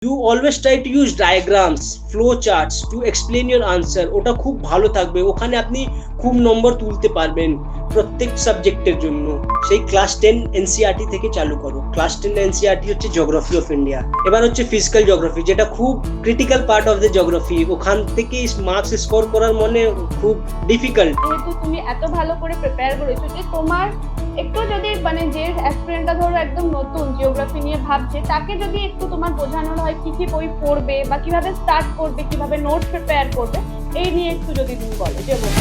You always try to use diagrams, flow charts to explain your answer. ওটা খুব ভালো থাকবে, ওখানে আপনি খুব নম্বর তুলতে পারবেন প্রত্যেক সাবজেক্টের জন্য। সেই ক্লাস 10 এনসিইআরটি থেকে চালু করো। ক্লাস 10 এনসিইআরটি হচ্ছে জিওগ্রাফি অফ ইন্ডিয়া। এবার হচ্ছে ফিজিক্যাল জিওগ্রাফি, যেটা খুব critical part of the geography. ওখান থেকে মার্কস স্কোর করার মানে খুব ডিফিকাল্ট। যেহেতু তুমি এত ভালো করে প্রিপেয়ার করেছো, যে তোমার একটু যদি মানে যে অ্যাসপিরেন্টটা ধরো একদম নতুন জিওগ্রাফি নিয়ে ভাবছে, তাকে যদি একটু তোমার বোঝানো হয় কি কি বই পড়বে বা কিভাবে স্টার্ট করবে, কিভাবে নোট প্রিপেয়ার করবে, এই নিয়ে একটু যদি তুমি বলো জিওগ্রাফি।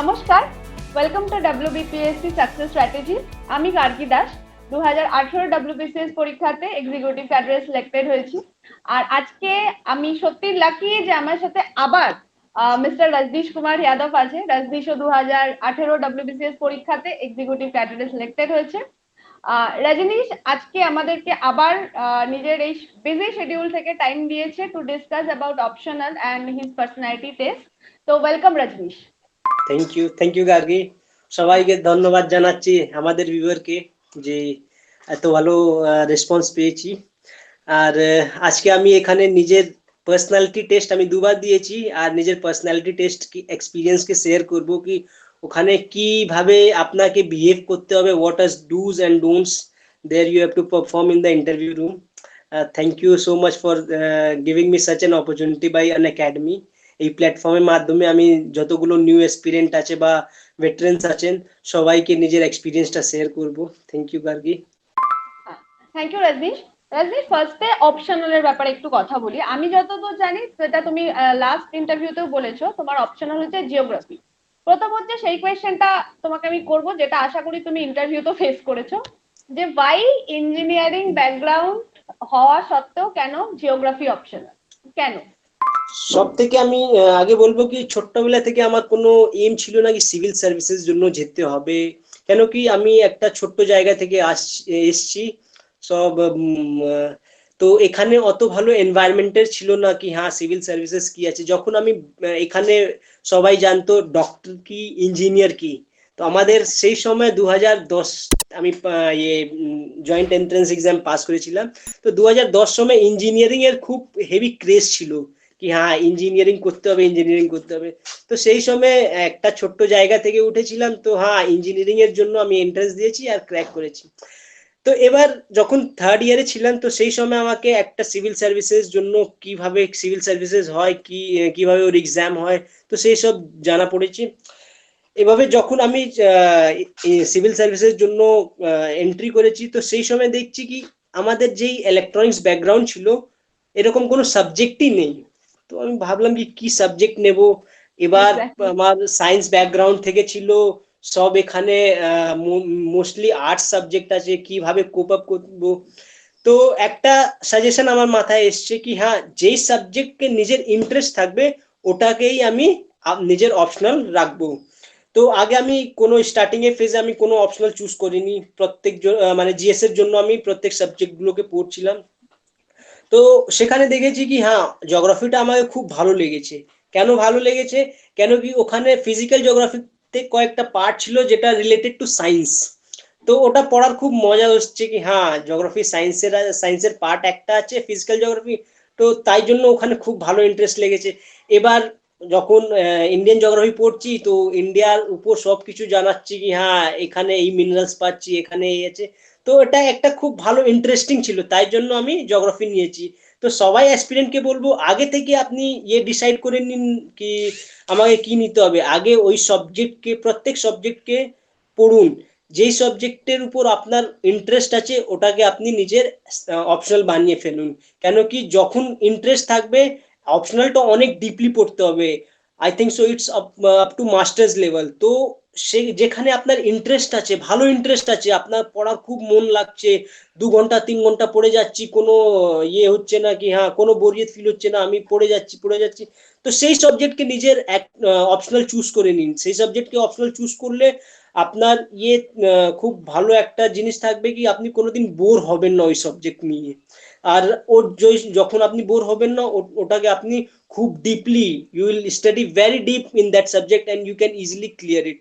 নমস্কার, welcome to WBPSC success strategy. আমি গার্গী দাস। 2018 WBCS পরীক্ষাতে এক্সিকিউটিভ ক্যাডারে সিলেক্টেড হয়েছি। আর আজকে আমি সত্যি লাকি যে আমার সাথে আবার মিস্টার রজনীশ কুমার যাদব আছে। রজনীশও 2018 WBCS পরীক্ষাতে এক্সিকিউটিভ ক্যাডারে সিলেক্টেড হয়েছে। রজনীশ আজকে আমাদেরকে আবার নিজের এই বিজি শিডিউল থেকে টাইম দিয়েছে to discuss about optional and his personality test. তো welcome Rajneesh. Thank you Gargi. সবাইকে ধন্যবাদ জানাচ্ছি আমাদের ভিউয়ারকে, যে এত ভালো রেসপন্স পেয়েছি। আর আজকে আমি এখানে নিজের পার্সোনালিটি টেস্ট আমি দুবার দিয়েছি, আর নিজের পার্সোনালিটি টেস্ট কি এক্সপিরিয়েন্সকে শেয়ার করব, কি ওখানে কিভাবে আপনাকে বিহেভ করতে হবে, what are do's and don'ts there you have to perform in the interview room. Thank you so much for giving me such an opportunity by Unacademy. এই প্ল্যাটফর্মের মাধ্যমে আমি যতগুলো নিউ এক্সপিরিয়েন্স আছে বা ভেটারেন্স আছেন সবাইকে নিজের এক্সপিরিয়েন্সটা শেয়ার করব। Thank you Gargi. Thank you Rajnish. Rajnish, ফার্স্টে অপশনালের ব্যাপারে একটু কথা বলি। আমি যতদূর জানি, সেটা তুমি লাস্ট ইন্টারভিউতেও বলেছো, তোমার অপশনাল হচ্ছে জিওগ্রাফি। প্রথম হচ্ছে সেই কোয়েশ্চেনটা তোমাকে আমি করব, যেটা আশা করি তুমি ইন্টারভিউতেও ফেস করেছো, যে ওয়াই ইঞ্জিনিয়ারিং ব্যাকগ্রাউন্ড হওয়া সত্ত্বেও কেন জিওগ্রাফি অপশনাল, কেন? সব থেকে আমি আগে বলবো কি, ছোট্টবেলা থেকে আমার কোনো এম ছিল না কি সিভিল সার্ভিসের জন্য যেতে হবে। কেন কি আমি একটা ছোট্ট জায়গা থেকে এসছি সব, তো এখানে অত ভালো এনভায়রনমেন্টের ছিল না কি হ্যাঁ সিভিল সার্ভিসেস কি আছে। যখন আমি এখানে সবাই জানতো ডক্টর কি, ইঞ্জিনিয়ার কি। তো আমাদের সেই সময় 2010 আমি জয়েন্ট এন্ট্রান্স এক্সাম পাস করেছিলাম। তো 2010 সময় ইঞ্জিনিয়ারিং এর খুব হেভি ক্রেজ ছিল কি হ্যাঁ ইঞ্জিনিয়ারিং করতে হবে, ইঞ্জিনিয়ারিং করতে হবে। তো সেই সময় একটা ছোট্ট জায়গা থেকে উঠেছিলাম, তো হ্যাঁ ইঞ্জিনিয়ারিং এর জন্য আমি এন্ট্রান্স দিয়েছি আর ক্র্যাক করেছি। তো এবার যখন থার্ড ইয়ারে ছিলাম, তো সেই সময় আমাকে একটা সিভিল সার্ভিসেস জন্য কিভাবে সিভিল সার্ভিসেস হয়, কিভাবে ওর এক্সাম হয়, তো সেই সব জানা পড়েছি। এভাবে যখন আমি সিভিল সার্ভিসের জন্য এন্ট্রি করেছি, তো সেই সময় দেখছি কি আমাদের যেই ইলেকট্রনিক্স ব্যাকগ্রাউন্ড ছিল এরকম কোনো সাবজেক্টই নেই। তো আমি ভাবলাম কি সাবজেক্ট নেব। এবার আমার সায়েন্স ব্যাকগ্রাউন্ড থেকে ছিল সব, এখানে মোস্টলি আর্টস সাবজেক্ট আছে, কিভাবে কোপ আপ করবো। তো একটা সাজেশন আমার মাথায় এসছে কি হ্যাঁ যেই সাবজেক্টকে নিজের ইন্টারেস্ট থাকবে ওটাকেই আমি নিজের অপশনাল রাখবো। তো আগে আমি কোনো স্টার্টিং এর ফেজে আমি কোনো অপশনাল চুজ করিনি। প্রত্যেক মানে জিএস এর জন্য আমি প্রত্যেক সাবজেক্ট গুলোকে পড়ছিলাম। তো সেখানে দেখেছি কি হ্যাঁ জিওগ্রাফিটা আমাকে খুব ভালো লেগেছে। কেন ভালো লেগেছে, কেন কি ওখানে ফিজিক্যাল জিওগ্রাফিতে কয়েকটা পার্ট ছিল যেটা রিলেটেড টু সায়েন্স। তো ওটা পড়ার খুব মজা হচ্ছে কি হ্যাঁ জিওগ্রাফি সায়েন্সের পার্ট একটা আছে ফিজিক্যাল জিওগ্রাফি। তো তাই জন্য ওখানে খুব ভালো ইন্টারেস্ট লেগেছে। এবার যখন ইন্ডিয়ান জিওগ্রাফি পড়ছি, তো ইন্ডিয়ার উপর সবকিছু জানাচ্ছি কি হ্যাঁ এখানে এই মিনারেলস পাচ্ছি, এখানে এই আছে। তো এটা একটা খুব ভালো ইন্টারেস্টিং ছিল, তাই জন্য আমি জিওগ্রাফি নিয়েছি। তো সবাই অ্যাসপিরেন্টকে বলবো আগে থেকে আপনি ডিসাইড করে নিন কি আমাকে কি নিতে হবে। আগে ওই সাবজেক্টকে, প্রত্যেক সাবজেক্টকে পড়ুন। যেই সাবজেক্টের উপর আপনার ইন্টারেস্ট আছে ওটাকে আপনি নিজের অপশনাল বানিয়ে ফেলুন। কেন কি যখন ইন্টারেস্ট থাকবে অপশনালটা অনেক ডিপলি পড়তে হবে। I think so it's up to masters level. তো সে যেখানে আপনার ইন্টারেস্ট আছে, ভালো ইন্টারেস্ট আছে, আপনার পড়ার খুব মন লাগছে, 2 ঘন্টা 3 ঘন্টা পড়ে যাচ্ছি, কোনো হচ্ছে না কি হ্যাঁ কোনো বোরিয়ত ফিল হচ্ছে না, আমি পড়ে যাচ্ছি। তো সেই সাবজেক্টকে নিজের অপশনাল চুজ করে নিন। সেই সাবজেক্টকে অপশনাল চুজ করলে আপনার ইয়ে খুব ভালো একটা জিনিস থাকবে কি আপনি কোনোদিন বোর হবেন না ওই সাবজেক্ট নিয়ে। আর যখন আপনি বোর হবেন না ওটাকে আপনি খুব deeply you will study very deep in that subject and you can easily clear it.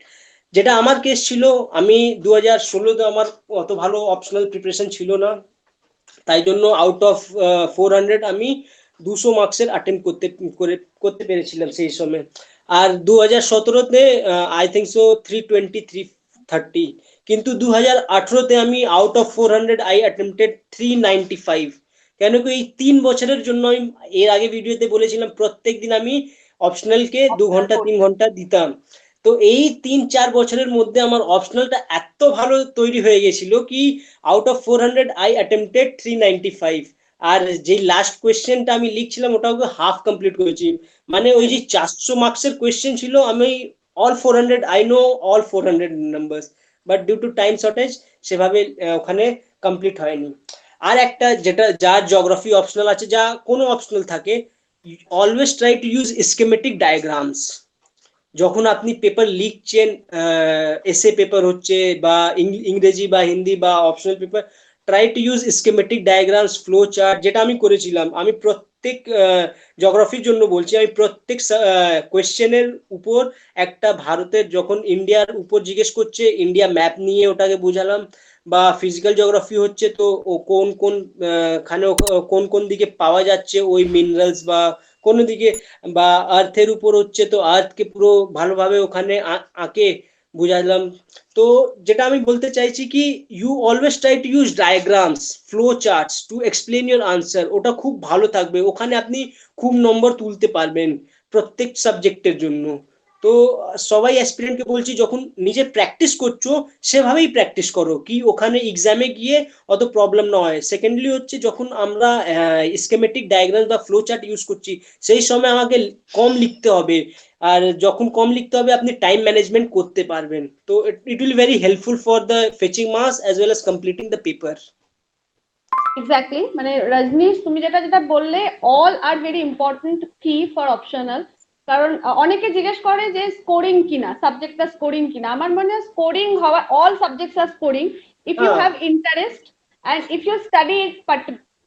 যেটা আমার কেস ছিল, আমি 2016-তে আমার অত ভালো অপশনাল প্রিপারেশন ছিল না, তাই জন্য আউট অফ 400 আমি 200 মার্কসের অ্যাটেম্প করতে পেরেছিলাম সেই সময়। আর 2017-তে আই থিঙ্ক সো 320 330, কিন্তু 2018-তে আমি আউট অফ 400 আই অ্যাটেম্পটেড 395। কেন কি এই 3 বছরের জন্য আমি এর আগে ভিডিওতে বলেছিলাম প্রত্যেক দিন আমি অপশনালকে 2 ঘন্টা 3 ঘন্টা দিতাম। তো এই 3-4 বছরের মধ্যে আমার অপশনালটা এত ভালো তৈরি হয়ে গেছিল কি আউট অফ 400 আই অ্যাটেম্পটেড 395। আর যে লাস্ট কোয়েশ্চেনটা আমি লিখছিলাম ওটাও হাফ কমপ্লিট করেছি। মানে ওই যে 400 মার্কসের কোয়েশ্চেন ছিল, আমি all 400 I know all 400 numbers, but due to time shortage সেভাবে ওখানে কমপ্লিট হয়নি। আর একটা যেটা যার জিওগ্রাফি অপশনাল আছে, যা কোনো অপশনাল থাকে, always try to use schematic diagrams. যখন আপনি পেপার লিখছেন, এসে পেপার হচ্ছে বা ইংরেজি বা হিন্দি বা optional paper, try to use schematic diagrams, flow chart, যেটা আমি করেছিলাম। আমি প্রত্যেক জিওগ্রাফির জন্য বলছি, আমি প্রত্যেক কোয়েশ্চেনের উপর একটা ভারতের, যখন ইন্ডিয়ার উপর জিজ্ঞেস করছে ইন্ডিয়া ম্যাপ নিয়ে ওটাকে বুঝালাম, বা ফিজিক্যাল জিওগ্রাফি হচ্ছে তো ও কোন কোন খানে কোন কোন দিকে পাওয়া যাচ্ছে ওই মিনারেলস, বা কোন দিকে, বা আর্থের উপর হচ্ছে তো আর্থকে পুরো ভালোভাবে ওখানে আঁকে বুঝালাম। তো যেটা আমি বলতে চাইছি কি you always try to use diagrams, flow charts to explain your answer. ওটা খুব ভালো থাকবে, ওখানে আপনি খুব নম্বর তুলতে পারবেন প্রত্যেক সাবজেক্টের জন্য। তো সবাই অ্যাসপিরেন্টকে বলছি, যখন নিজে প্র্যাকটিস করছো সেভাবেই প্র্যাকটিস করো কি ওখানে এক্সামে গিয়ে অত প্রবলেম না হয়। সেকেন্ডলি হচ্ছে যখন আমরা স্কেমেটিক ডায়াগ্রাম বা ফ্লো চার্ট ইউজ করছি সেই সময় আমাকে কম লিখতে হবে, আর যখন কম লিখতে হবে আপনি টাইম ম্যানেজমেন্ট করতে পারবেন। তো it will very helpful for the fetching marks as well as completing the paper. Exactly, মানে রজনীশ তুমি যেটা যেটা বললে অল আর ভেরি ইম্পর্টেন্ট কি ফর অপশনাল। কারণ অনেকে জিজ্ঞেস করে যে স্কোরিং কিনা, সাবজেক্টটা স্কোরিং কিনা। আমার মনে হয় স্কোরিং হওয়া, অল সাবজেক্টস আর scoring if you have interest and if you study it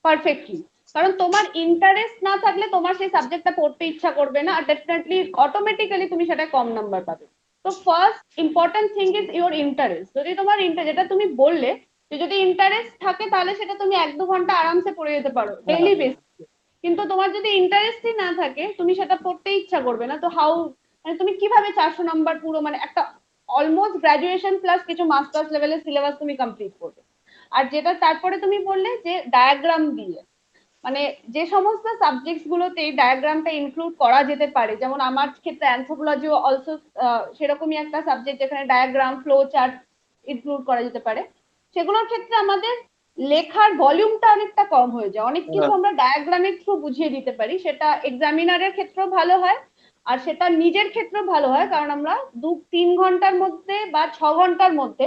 perfectly. কারণ তোমার ইন্টারেস্ট না থাকলে তোমার সেই সাবজেক্টটা পড়তে ইচ্ছা করবে না, আর ডেফিনেটলি অটোমেটিক্যালি তুমি সেটা কম নাম্বার পাবে। তো first important thing is your interest. যদি তোমার যেটা তুমি বললে যে যদি ইন্টারেস্ট থাকে তাহলে সেটা তুমি 1-2 ঘন্টা আরামসে পড়ে যেতে পারো ডেইলি বেসিসে। কিন্তু তোমার যদি ইন্টারেস্টই না থাকে তুমি সেটা পড়তে ইচ্ছা করবে না। তো হাউ, মানে তুমি কিভাবে 400 নাম্বার পুরো, মানে একটা অলমোস্ট গ্রাজুয়েশন প্লাস কিছু মাস্টার্স লেভেলের সিলেবাস তুমি কমপ্লিট করবে। আর যেটা তারপরে তুমি বললে যে ডায়াগ্রাম দিয়ে, মানে যে সমস্ত সাবজেক্টস গুলোতে এই ডায়াগ্রামটা ইনক্লুড করা যেতে পারে, যেমন আমার ক্ষেত্রে অ্যানথ্রোপোলজি অলসো সেরকমই একটা সাবজেক্ট যেখানে ডায়াগ্রাম, ফ্লো চার্ট ইনক্লুড করা যেতে পারে। সেগুলোর ক্ষেত্রে আমাদের লেখার ভলিউমটা অনেকটা কম হয়ে যায়, অনেক কিছু আমরা ডায়াগ্রামের থ্রু বুঝিয়ে দিতে পারি। সেটা এক্সামিনারের ক্ষেত্রেও ভালো হয় আর সেটা নিজের ক্ষেত্রেও ভালো হয়, কারণ আমরা 2-3 ঘন্টার মধ্যে বা 6 ঘন্টার মধ্যে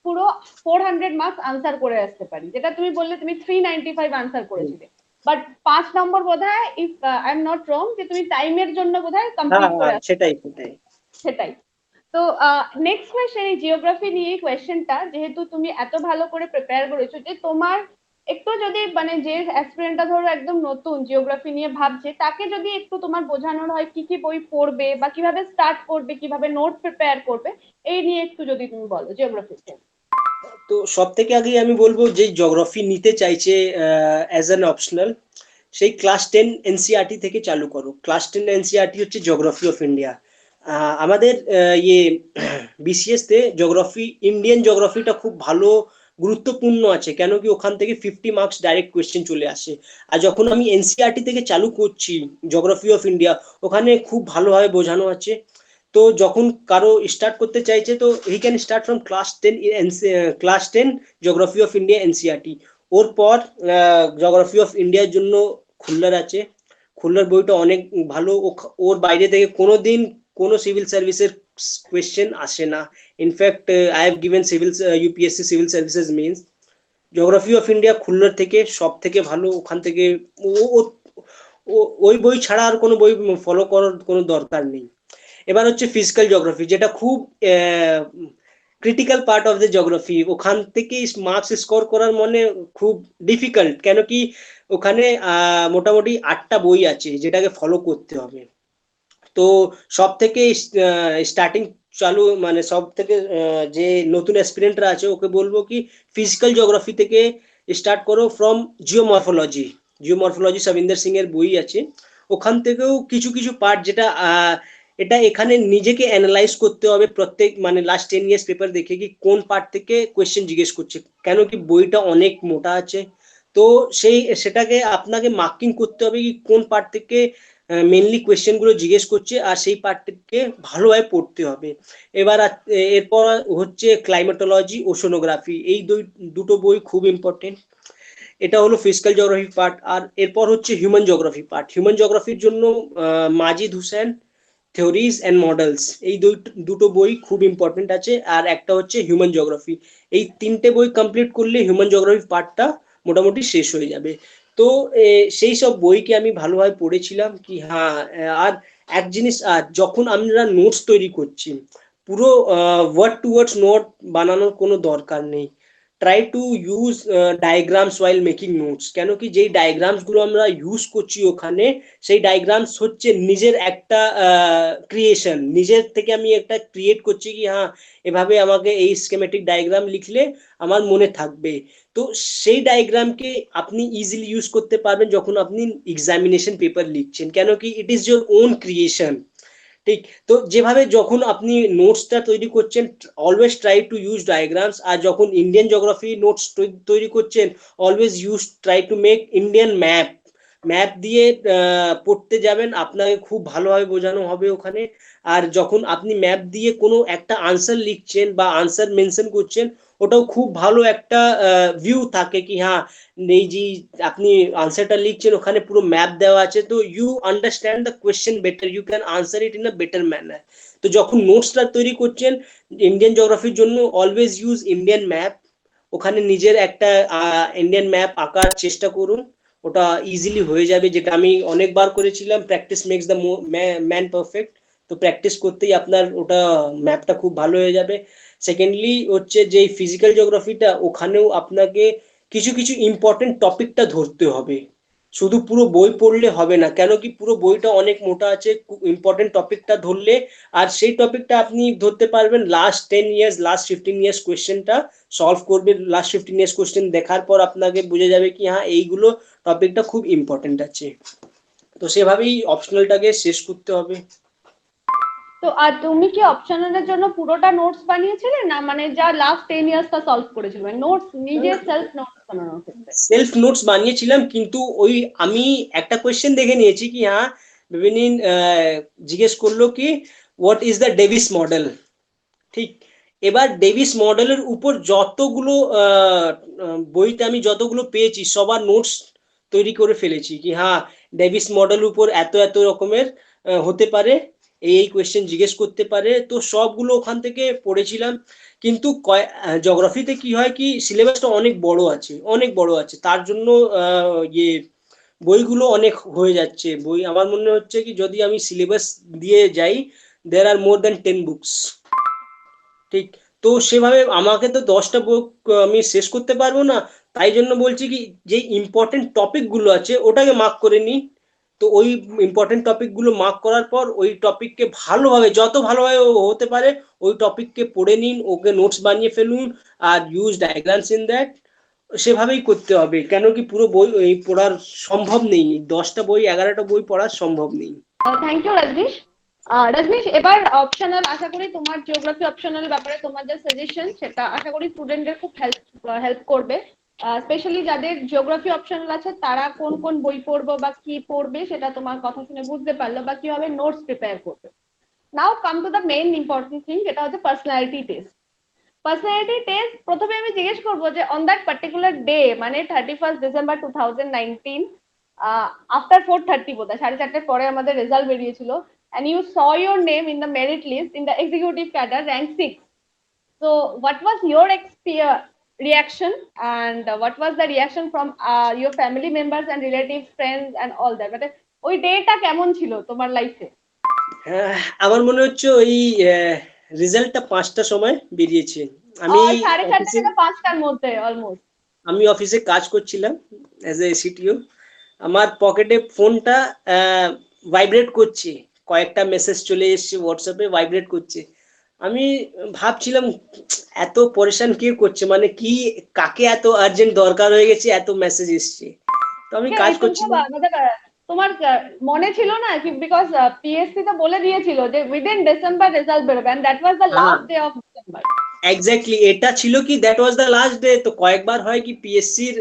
পুরো 400 মার্কস আনসার করে আসতে পারি। যেটা তুমি বললে তুমি 395 আনসার করেছিলে, বাট 5 নম্বর বোধহয়, if I am not wrong, যে তুমি টাইমের জন্য বোধহয় কমপ্লিট করে আসতে। সেটাই সেটাই সেটাই। তো নেক্সট কোয়েশ্চেন, এই জিওগ্রাফি নিয়ে কোয়েশ্চেনটা যেহেতু তুমি এত ভালো করে প্রিপেয়ার করেছো, যে তোমার একটু যদি, মানে যে অ্যাসপিরেন্টটা ধরো একদম নতুন জিওগ্রাফি নিয়ে ভাবছে, তাকে যদি একটু তোমার বোঝানোর হয় কি কি বই পড়বে বা কিভাবে স্টার্ট করবে, কিভাবে নোট প্রিপেয়ার করবে, এই নিয়ে একটু যদি তুমি বলো জিওগ্রাফিতে। তো সব থেকে আগে আমি বলবো যে জিওগ্রাফি নিতে চাইছে অ্যাজ অ্যান অপশনাল, সেই ক্লাস 10 এনসিইআরটি থেকে চালু করো। ক্লাস 10 এনসিইআরটি হচ্ছে জিওগ্রাফি অফ ইন্ডিয়া। আমাদের ইয়ে বিসিএস তে জিওগ্রাফি, ইন্ডিয়ান জিওগ্রাফিটা খুব ভালো গুরুত্বপূর্ণ আছে, কেন কি ওখান থেকে 50 মার্কস ডাইরেক্ট কোয়েশ্চেন চলে আসে। আর যখন আমি এনসিইআরটি থেকে চালু করছি জিওগ্রাফি অফ ইন্ডিয়া, ওখানে খুব ভালোভাবে বোঝানো আছে। তো যখন কারো স্টার্ট করতে চাইছে তো he can start from class 10 geography of India NCERT. ওর পর জিওগ্রাফি অফ ইন্ডিয়ার জন্য খুল্লার আছে। খুল্লার বইটা অনেক ভালো, ওর বাইরে থেকে কোনোদিন কোনো সিভিল সার্ভিসের কোয়েশ্চেন আসে না। In fact I have given civil UPSC civil services mains. Geography of India Khullar থেকে সব থেকে ভালো, ওখান থেকে ওই বই ছাড়া আর কোনো বই ফলো করার কোনো দরকার নেই। এবার হচ্ছে ফিজিক্যাল জিওগ্রাফি, যেটা খুব critical part of the geography, ওখান থেকে মার্কস স্কোর করার মানে খুব ডিফিকাল্ট, কেন কি ওখানে মোটামুটি 8টা বই আছে যেটাকে ফলো করতে হবে। তো সব থেকে স্টার্টিং চালু মানে সব থেকে যে নতুন অ্যাসপিরেন্টরা আছে ওকে বলবো কি ফিজিক্যাল জিওগ্রাফি থেকে স্টার্ট করো, ফ্রম জিওমরফোলজি। জিওমরফোলজি সবিন্দর সিং এর বই আছে, ওখান থেকেও কিছু কিছু পার্ট যেটা এটা এখানে নিজেকে অ্যানালাইজ করতে হবে প্রত্যেক মানে লাস্ট 10 ইয়ার্স পেপার দেখে কি কোন পার্ট থেকে কোয়েশ্চেন জিজ্ঞেস করছে, কেন কি বইটা অনেক মোটা আছে। তো সেটাকে আপনাকে মার্কিং করতে হবে কি কোন পার্ট থেকে মেনলি কোয়েশ্চেন গুলো জিজ্ঞেস করছে, আর সেই পার্টকে ভালোভাবে পড়তে হবে। এবার এরপর হচ্ছে ক্লাইমেটোলজি, ওশনোগ্রাফি, এই দুটো বই খুব ইম্পর্টেন্ট। এটা হলো ফিজিক্যাল জিওগ্রাফি পার্ট। আর এরপর হচ্ছে হিউম্যান জিওগ্রাফি পার্ট। হিউম্যান জিওগ্রাফির জন্য মাজিদ হুসেন থিওরিজ অ্যান্ড মডেলস, এই দুটো বই খুব ইম্পর্টেন্ট আছে। আর একটা হচ্ছে হিউম্যান জিওগ্রাফি। এই 3টে বই কমপ্লিট করলে হিউম্যান জিওগ্রাফি পার্টটা মোটামুটি শেষ হয়ে যাবে। তো সেই সব বইকে আমি ভালোভাবে পড়েছিলাম কি হ্যাঁ। আর এক জিনিস, যখন আমরা নোটস তৈরি করছি পুরো ওয়ার্ড টু ওয়ার্ডস নোট বানানোর কোনো দরকার নেই। Try to use diagrams while making notes, কেন কি যেই ডায়াগ্রামস গুলো আমরা ইউজ করছি ওখানে, সেই ডায়াগ্রামস হচ্ছে নিজের একটা ক্রিয়েশন, নিজের থেকে আমি একটা ক্রিয়েট করছি কি হ্যাঁ এভাবে আমাকে এই স্কেমেটিক ডায়াগ্রাম লিখলে আমার মনে থাকবে। তো সেই ডায়াগ্রামকে আপনি ইজিলি ইউজ করতে পারবেন যখন আপনি এক্সামিনেশন পেপার লিখছেন, কেন কি it is your own creation. ঠিক, তো যেভাবে যখন আপনি নোটসটা তৈরি করছেন always try to use diagrams, আর যখন ইন্ডিয়ান জিওগ্রাফি নোটস তৈরি করছেন always use try to make Indian map. Map দিয়ে পড়তে যাবেন, আপনাকে খুব ভালোভাবে বোঝানো হবে ওখানে। আর যখন আপনি ম্যাপ দিয়ে কোনো একটা আনসার লিখছেন বা আনসার মেনশন করছেন, ওটাও খুব ভালো একটা ভিউ থাকে কি হ্যাঁ এই যে আপনি আনসারটা লিখছেন ওখানে পুরো ম্যাপ দেওয়া আছে, তো you understand the question better, you can answer it in a better manner. তো যখন নোটসটা তৈরি করছেন ইন্ডিয়ান জিওগ্রাফির জন্য অলওয়েজ ইউজ ইন্ডিয়ান ম্যাপ। ওখানে নিজের একটা ইন্ডিয়ান ম্যাপ আঁকার চেষ্টা করুন, ওটা ইজিলি হয়ে যাবে, যেটা আমি অনেকবার করেছিলাম। Practice makes the man perfect. তো প্র্যাকটিস করতেই আপনার ওটা ম্যাপটা খুব ভালো হয়ে যাবে। সেকেন্ডলি হচ্ছে যে ফিজিক্যাল জিওগ্রাফিটা, ওখানেও আপনাকে কিছু কিছু ইম্পর্টেন্ট টপিকটা ধরতে হবে, শুধু পুরো বই পড়লে হবে না, কেন কি পুরো বইটা অনেক মোটা আছে। ইম্পর্টেন্ট টপিকটা ধরলে আর সেই টপিকটা আপনি ধরতে পারবেন লাস্ট 10 ইয়ার্স লাস্ট 15 ইয়ার্স কোয়েশ্চেনটা সলভ করবে। লাস্ট 15 ইয়ার্স কোয়েশ্চেন দেখার পর আপনাকে বুঝে যাবে কি হ্যাঁ এইগুলো টপিকটা খুব ইম্পর্টেন্ট আছে। তো সেভাবেই অপশনালটাকে শেষ করতে হবে। তো আর তুমি কি অপশনালের জন্য পুরোটা নোটস বানিয়েছিলে না, মানে যা লাস্ট 10 ইয়ার্স তা সলভ করেছিল, মানে নোটস নিজে সেলফ নোটস বানানোর ক্ষেত্রে? সেলফ নোটস বানিয়েছিলাম, কিন্তু ওই আমি একটা কোয়েশ্চেন দেখে নিয়েছি কি হ্যাঁ বিভিন্ন জিজ্ঞেস করলো কি what is the Davis model. ঠিক, এবার ডেভিস মডেলের উপর যতগুলো বইতে আমি যতগুলো পেয়েছি সবার নোটস তৈরি করে ফেলেছি কি হ্যাঁ ডেভিস মডেল উপর এত এত রকমের হতে পারে, এই কোয়েশ্চেন জিজ্ঞেস করতে পারে। তো সবগুলো ওখান থেকে পড়েছিলাম। কিন্তু জিওগ্রাফিতে কি হয় কি সিলেবাসটা অনেক বড় আছে, অনেক বড় আছে, তার জন্য ইয়ে বইগুলো অনেক হয়ে যাচ্ছে। বই আমার মনে হচ্ছে কি যদি আমি সিলেবাস দিয়ে যাই দেয়ার আর মোর দ্যান 10 বুকস। ঠিক, তো সেভাবে আমাকে তো 10টা বুক আমি শেষ করতে পারবো না। তাই জন্য বলছি কি যে ইম্পর্টেন্ট টপিক গুলো আছে ওটাকে মার্ক করে নিই। তো ওই ইম্পর্টেন্ট টপিক গুলো মার্ক করার পর ওই টপিককে ভালোভাবে যত ভালোভাবে হতে পারে ওই টপিককে পড়ে নিন, ওকে নোটস বানিয়ে ফেলুন, আর ইউজ ডায়াগ্রামস ইন দ্যাট। সেভাবেই করতে হবে, কেন কি পুরো বই এই পড়ার সম্ভব নেই, 10টা বই 11টা বই পড়ার সম্ভব নেই। Thank you Rajneesh. রাজনীশ, এবার অপশনাল, আশা করি তোমার জিওগ্রাফি অপশনাল ব্যাপারে তোমার যে সাজেশন সেটা আশা করি স্টুডেন্টদের খুব হেল্প করবে। স্পেশালি যাদের জিওগ্রাফি অপশনাল আছে তারা কোন কোন বই পড়বো বা কি পড়বে সেটা তোমার কথা শুনে বুঝতে পারলো, বা কিভাবে নোটস প্রিপেয়ার করবে। Now come to the main important thing, যেটা হচ্ছে পার্সোনালিটি টেস্ট। পার্সোনালিটি টেস্ট প্রথমে আমি জিজ্ঞেস করবো যে অন দ্যাট পার্টিকুলার ডে, মানে 31st December 2019, আফটার 4:30 বোধহয় 4:30 পরে আমাদের রেজাল্ট বেরিয়েছিল, and you saw your name in the merit list in the executive cadre rank 6. So what was your reaction, and what was the reaction from your family members and relatives, friends and all that? মানে ওই data কেমন ছিল তোমার লাইফে? আমার মনে হচ্ছে ওই রেজাল্টটা 5টার সময় বেরিয়েছে। আমি ওই 4:30 অফিসে থেকে 5টার মধ্যে অলমোস্ট। আমি অফিসে কাজ করছিলাম অ্যাজ এ সিটিও। আমার পকেটে ফোনটা ভাইব্রেট করছে, কয়েকটা মেসেজ চলে এসেছে হোয়াটসঅ্যাপে, ভাইব্রেট করছে। আমি ভাবছিলাম এত পরেশান কে করছে, মানে কি, কাকে এত আর্জেন্ট দরকার হয়ে গেছে, এত মেসেজ এসছে। তো আমি কাজ এই তুমি করছিলাম। তোমার মনে ছিল না কি, বিকজ পিএসসি তো বলে দিয়েছিল যে উইদিন ডিসেম্বর রেজাল্ট বেরোবে, এন্ড দ্যাট ওয়াজ দ্য হ্যাঁ, last day of December. Exactly, এটা ছিল কি that was the last day. তো কয়েকবার হয় কি পিএসসির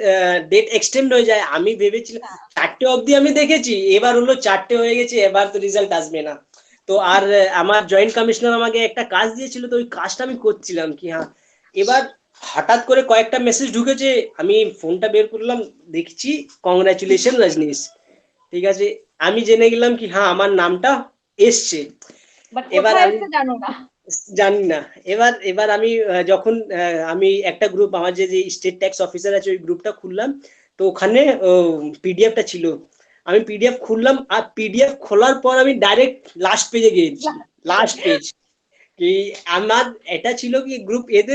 ডেট এক্সটেন্ড হয়ে যায়। আমি ভেবেছিলাম 4টে অবধি আমি দেখেছি, এবার হলো 4টে হয়ে গেছে, এবার তো রেজাল্ট আসবে না। তো আর আমার জয়েন্ট কমিশনার আমাকে একটা কাজ দিয়েছিল, তো ওই কাজটা আমি করছিলাম কি হ্যাঁ। এবার হঠাৎ করে কয়েকটা মেসেজ ঢুকেছে, আমি ফোনটা বের করলাম, দেখছি কংগ্রাচুলেশন রজনীশ। ঠিক আছে, আমি জেনে গেলাম কি হ্যাঁ আমার নামটা এসছে। বাট এবার কোথায় আমি এসে জানো না। জানি না। এবার এবার আমি যখন আমি একটা গ্রুপ, আমার যে স্টেট ট্যাক্স অফিসার আছে ওই গ্রুপটা খুললাম, তো ওখানে পিডিএফটা ছিল। আমি পিডিএফ খুললাম, আর পিডিএফ খোলার পর আমি ডাইরেক্ট লাস্ট পেজে গিয়েছি। লাস্ট পেজ কি, আমার এটা ছিল কি গ্রুপ এতে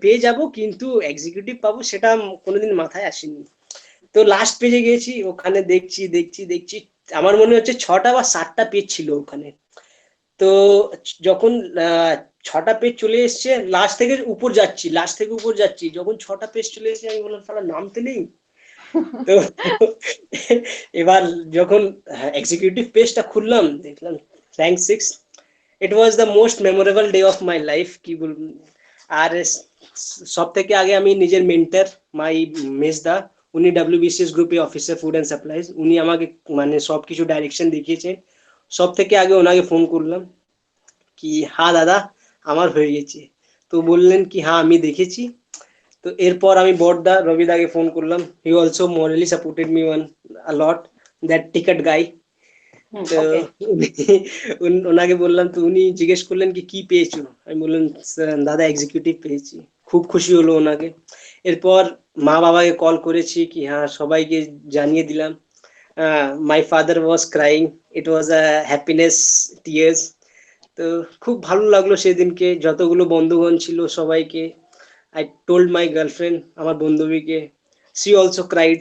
পেয়ে যাব, কিন্তু এক্সিকিউটিভ পাবো সেটা কোনোদিন মাথায় আসেনি। তো লাস্ট পেজে গিয়েছি, ওখানে দেখছি দেখছি দেখছি, আমার মনে হচ্ছে 6টা বা 7টা পেজ ছিল ওখানে। তো যখন 6টা পেজ চলে এসছে, লাস্ট থেকে উপর যাচ্ছি, লাস্ট থেকে উপর যাচ্ছি, যখন 6টা পেজ চলে এসেছে আমি বললাম শালা নাম তো নেই। তো এবার যখন এক্সিকিউটিভ পেজটা খুললাম, দেখলাম rank 6। It was the most memorable day of my life, কি বলবো। আর সব থেকে আগে আমি নিজের মেন্টর মাই মেজদা, উনি ডাব্লিউবিসিএস গ্রুপে অফিসার ফুড অ্যান্ড সাপ্লাইজ, উনি আমাকে মানে সবকিছু ডাইরেকশন দেখিয়েছেন। সব থেকে আগে ওনাকে ফোন করলাম কি হ্যাঁ দাদা আমার হয়ে গেছে। তো বললেন কি হ্যাঁ আমি দেখেছি। তো এরপর আমি বড়দা রবিদাকে ফোন করলাম, he also morally supported me one lot, that ticket guy. তো ওকে। ওনাকে বললাম, তো উনি জিজ্ঞেস করলেন কি পেয়েছো। আমি বললাম দাদা এক্সিকিউটিভ পেয়েছি। খুব খুশি হলো ওনাকে। এরপর মা বাবাকে কল করেছি কি হ্যাঁ সবাইকে জানিয়ে দিলাম। My father was crying, it was a happiness tears. তো খুব ভালো লাগলো সেদিনকে, যতগুলো বন্ধুগণ ছিল সবাইকে। আই টোল্ড মাই গার্লফ্রেন্ড, আমার বন্ধবীকে, সি অলসো ক্রাইড।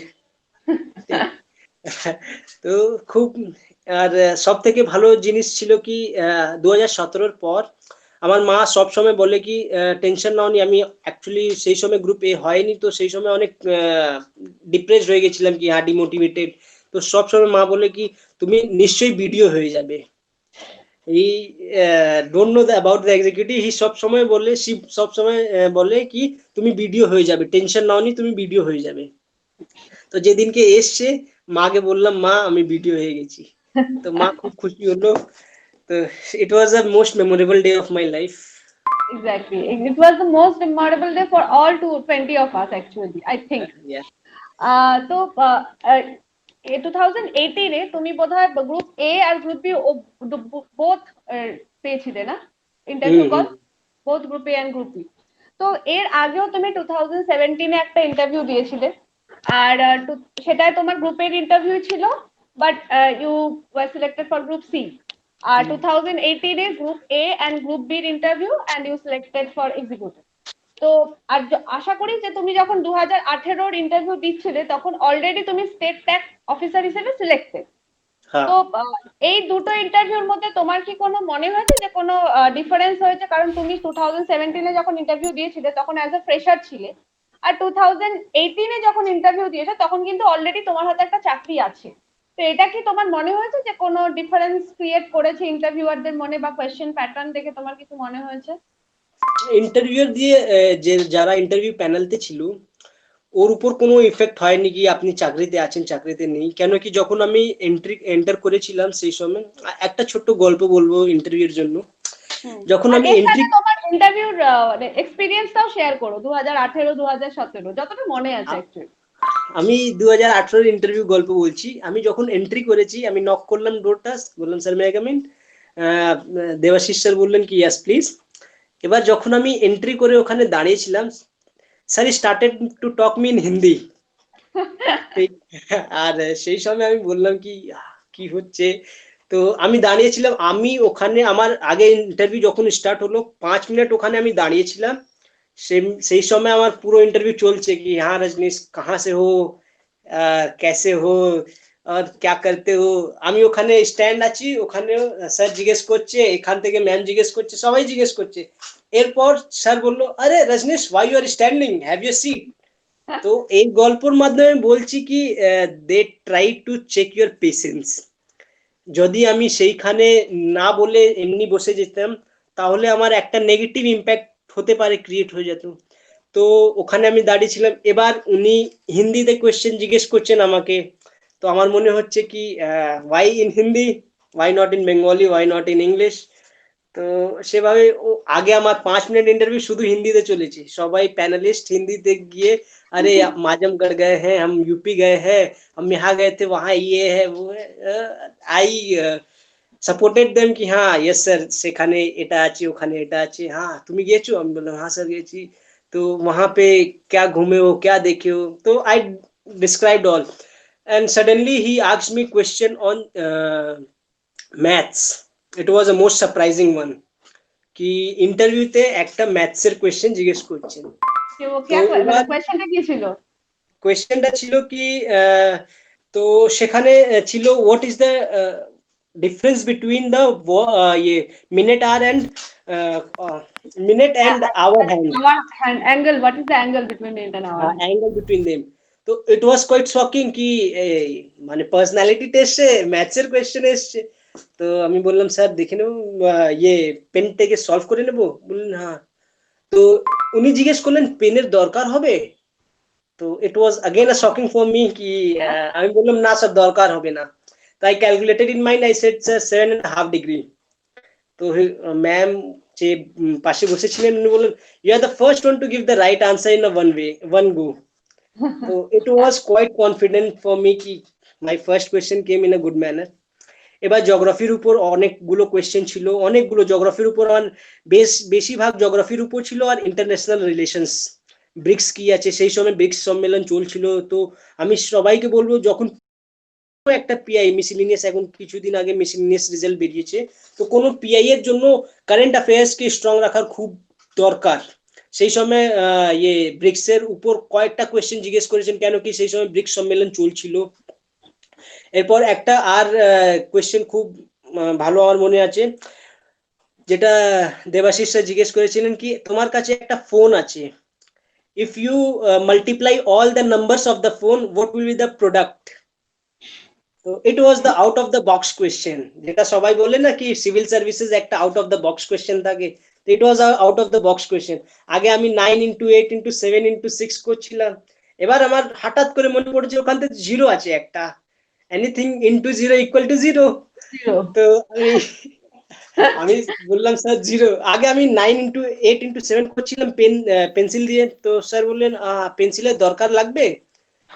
তো খুব, আর সব থেকে ভালো জিনিস ছিল কি 2017-র পর আমার মা সব সময় বলে কি টেনশন নাও নি। আমি অ্যাকচুয়ালি সেই সময় গ্রুপ এ হয়নি, তো সেই সময় অনেক ডিপ্রেসড হয়ে গেছিলাম কি হ্যাঁ ডিমোটিভেটেড। তো সব সময় মা বলে কি তুমি নিশ্চয়ই ভিডিও হয়ে যাবে। He don't know about the executive, he সব সময় বলে, সব সময় বলে কি তুমি ভিডিও হয়ে যাবে, টেনশন নাও নি, তুমি ভিডিও হয়ে যাবে। তো যেদিনকে এসছে মাকে বললাম মা আমি ভিডিও হয়ে গেছি। তো মা খুব খুশি হলো। তো it was the most memorable day of my life. Exactly. It was the most memorable day for all 20 of us, actually, I think. তো 2018 এ তুমি বোধহয় গ্রুপ এ আর গ্রুপ বি বোথ পেয়েছিলে না interview call, both group A and group B. তো এর আগেও তুমি 2017 এ একটা ইন্টারভিউ দিয়েছিলে, আর সেটাই তোমার গ্রুপের ইন্টারভিউ ছিল, but you were selected for group C. আর 2018 এ গ্রুপ এ এন্ড গ্রুপ বির interview, and you selected for executive. তো আর আশা করি যে তুমি যখন 2018-র ইন্টারভিউ দিচ্ছিলে তখন অলরেডি তুমি স্টেট ট্যাক্স অফিসার হিসেবে সিলেক্টেড। তো এই দুটো ইন্টারভিউর মধ্যে তোমার কি কোনো মনে হয়েছে যে কোনো ডিফারেন্স হয়েছে? কারণ তুমি 2017-এ যখন ইন্টারভিউ দিয়েছিলে তখন অ্যাজ এ ফ্রেশার ছিলে, আর 2018-এ যখন ইন্টারভিউ দিয়েছো তখন কিন্তু অলরেডি তোমার হাতে একটা চাকরি আছে। তো এটা কি তোমার মনে হয়েছে যে কোনো ডিফারেন্স ক্রিয়েট করেছে ইন্টারভিউয়ারদের মনে, বা কোয়েশ্চেন প্যাটার্ন দেখে তোমার কিছু মনে হয়েছে? ইন্টারভিউ দিয়ে যে যারা ইন্টারভিউ প্যানেলতে ছিল ওর উপর কোনো ইফেক্ট হয়নি কি আপনি চাকরিতে আছেন চাকরিতে নেই। কেন কি যখন আমি এন্টার করেছিলাম সেই সময়, একটা ছোট্ট গল্প বলবো ইন্টারভিউর জন্য। যখন আর আমি এর এন্ট্রি, সাথে তোমার ইন্টারভিউর এক্সপিরিয়েন্সটাও শেয়ার করো, 2018, 2017, যতটা মনে আছে অ্যাকচুয়ালি। আমি 2018-র ইন্টারভিউ গল্প বলছি। আমি যখন এন্ট্রি করেছি, আমি নক করলাম ডোরটা, বললাম sir may I come in. Debashis sir বললেন কি ইয়াস প্লিজ। এবার যখন আমি এন্ট্রি করে ওখানে দাঁড়িয়েছিলাম, sir started to talk me in Hindi. আর সেই সময় আমি বললাম কি কি হচ্ছে। তো আমি দাঁড়িয়েছিলাম, আমি ওখানে আমার আগে ইন্টারভিউ যখন স্টার্ট হলো 5 মিনিট ওখানে আমি দাঁড়িয়েছিলাম। সেই সময় আমার পুরো ইন্টারভিউ চলছে কি হ্যাঁ রজনীশ কাহা সে হো, कैसे हो আর क्या करते हो। আমি ওখানে স্ট্যান্ড আছি, ওখানে স্যার জিজ্ঞেস করছে, এখান থেকে ম্যাম জিজ্ঞেস করছে, সবাই জিজ্ঞেস করছে। এরপর স্যার বললো আরে Rajnish why you are standing, have you sit. তো এই গল্পের মাধ্যমে বলছি কি they try to check your patience. যদি আমি সেইখানে না বলে এমনি বসে যেতাম তাহলে আমার একটা নেগেটিভ ইম্প্যাক্ট হতে পারে, ক্রিয়েট হয়ে যেত। তো ওখানে আমি দাঁড়িয়েছিলাম, এবার উনি হিন্দিতে কোয়েশ্চেন জিজ্ঞেস করছেন আমাকে। তো আমার মনে হচ্ছে কি why in Hindi, why not in Bengali, why not in English. তো সেভাবে ও আগে আমার 5 মিনিট ইন্টারভিউ শুধু হিন্দিতে চলেছে, সবাই প্যানেলিস্ট হিন্দিতে গিয়ে আরে माजमगढ़ गए हैं, हम यूपी गए हैं, हम यहाँ गए थे, वहाँ ये है वो है। आई সাপোর্টেড দেম কি হ্যাঁ ইয়েস স্যার সেখানে এটা আছে ওখানে এটা আছে, হ্যাঁ তুমি গিয়েছো, আমি বললাম হ্যাঁ স্যার গেছি। तो वहां पे क्या घूमे हो, क्या देखे हो, तो I described all. And suddenly he asked me question on maths. It was a most surprising one कि ইন্টারভিউতে একটা ম্যাথসের কোয়েশ্চেন জিজ্ঞেস করছেন। ও তো মানে এবার কোয়েশ্চেনটা কি ছিল? কোয়েশ্চেনটা ছিল কি তো সেখানে ছিল what is the difference between the ये minute hour and minute and hour hand, angle, what is the angle between it and hour? Angle between them. तो इट वाज क्वाइट शॉकिंग कि মানে পার্সোনালিটি টেস্টে ম্যাথসের কোয়েশ্চেন এসছে। তো আমি বললাম sir দেখে নেব, ইয়ে পেন থেকে সলভ করে নেব, বললেন হ্যাঁ। তো উনি জিজ্ঞেস করলেন পেনের দরকার হবে। তো it was again a shocking for me কি আমি বললাম না স্যার দরকার হবে না। তো I calculated in mind, I said sir 7.5 degree. তো ম্যাম যে পাশে বসেছিলেন উনি বললেন you are the first one to give the right answer in one way one go. তো it was quite confident for me কি my first question came in a good manner. এবার জিওগ্রাফির উপর অনেকগুলো কোয়েশ্চেন ছিল, অনেকগুলো জিওগ্রাফির উপর, আর বেশিরভাগ জিওগ্রাফির উপর ছিল আর ইন্টারন্যাশনাল রিলেশনস। ব্রিক্স কি আছে, সেই সময় ব্রিক্স সম্মেলন চলছিল। তো আমি সবাইকে বলবো যখন একটা পিআই মিসিলিনিয়াস, এখন কিছুদিন আগে মিসিলিনিয়াস রেজাল্ট বেরিয়েছে, তো কোনো পিআই এর জন্য কারেন্ট অ্যাফেয়ার্স কে স্ট্রং রাখার খুব দরকার। সেই সময় ইয়ে ব্রিক্স এর উপর কয়েকটা কোয়েশ্চেন জিজ্ঞেস করেছেন, কেন কি সেই সময় ব্রিক্স সম্মেলন চলছিল। এরপর একটা আর কোয়েশ্চেন খুব ভালো আমার মনে আছে, যেটা দেবাশিস স্যার জিজ্ঞেস করেছিলেন কি তোমার কাছে একটা ফোন আছে, if you multiply all the numbers of the phone what will be the product। তো it was the out of the box question, যেটা সবাই বলে না কি সিভিল সার্ভিসেস একটা out of the box question থাকে, তো it was a out of the box question। আগে আমি 9 into 8 into 7 into 6 করছিলাম, এবার আমার হঠাৎ করে মনে পড়ছে ওখান থেকে জিরো আছে একটা, anything into zero equal to zero. তো আমি বললাম স্যার জিরো। আগে আমি 9 into 8 into 7 করছিলাম পেন্সিল দিয়ে, তো স্যার বললেন পেন্সিলের দরকার লাগবে।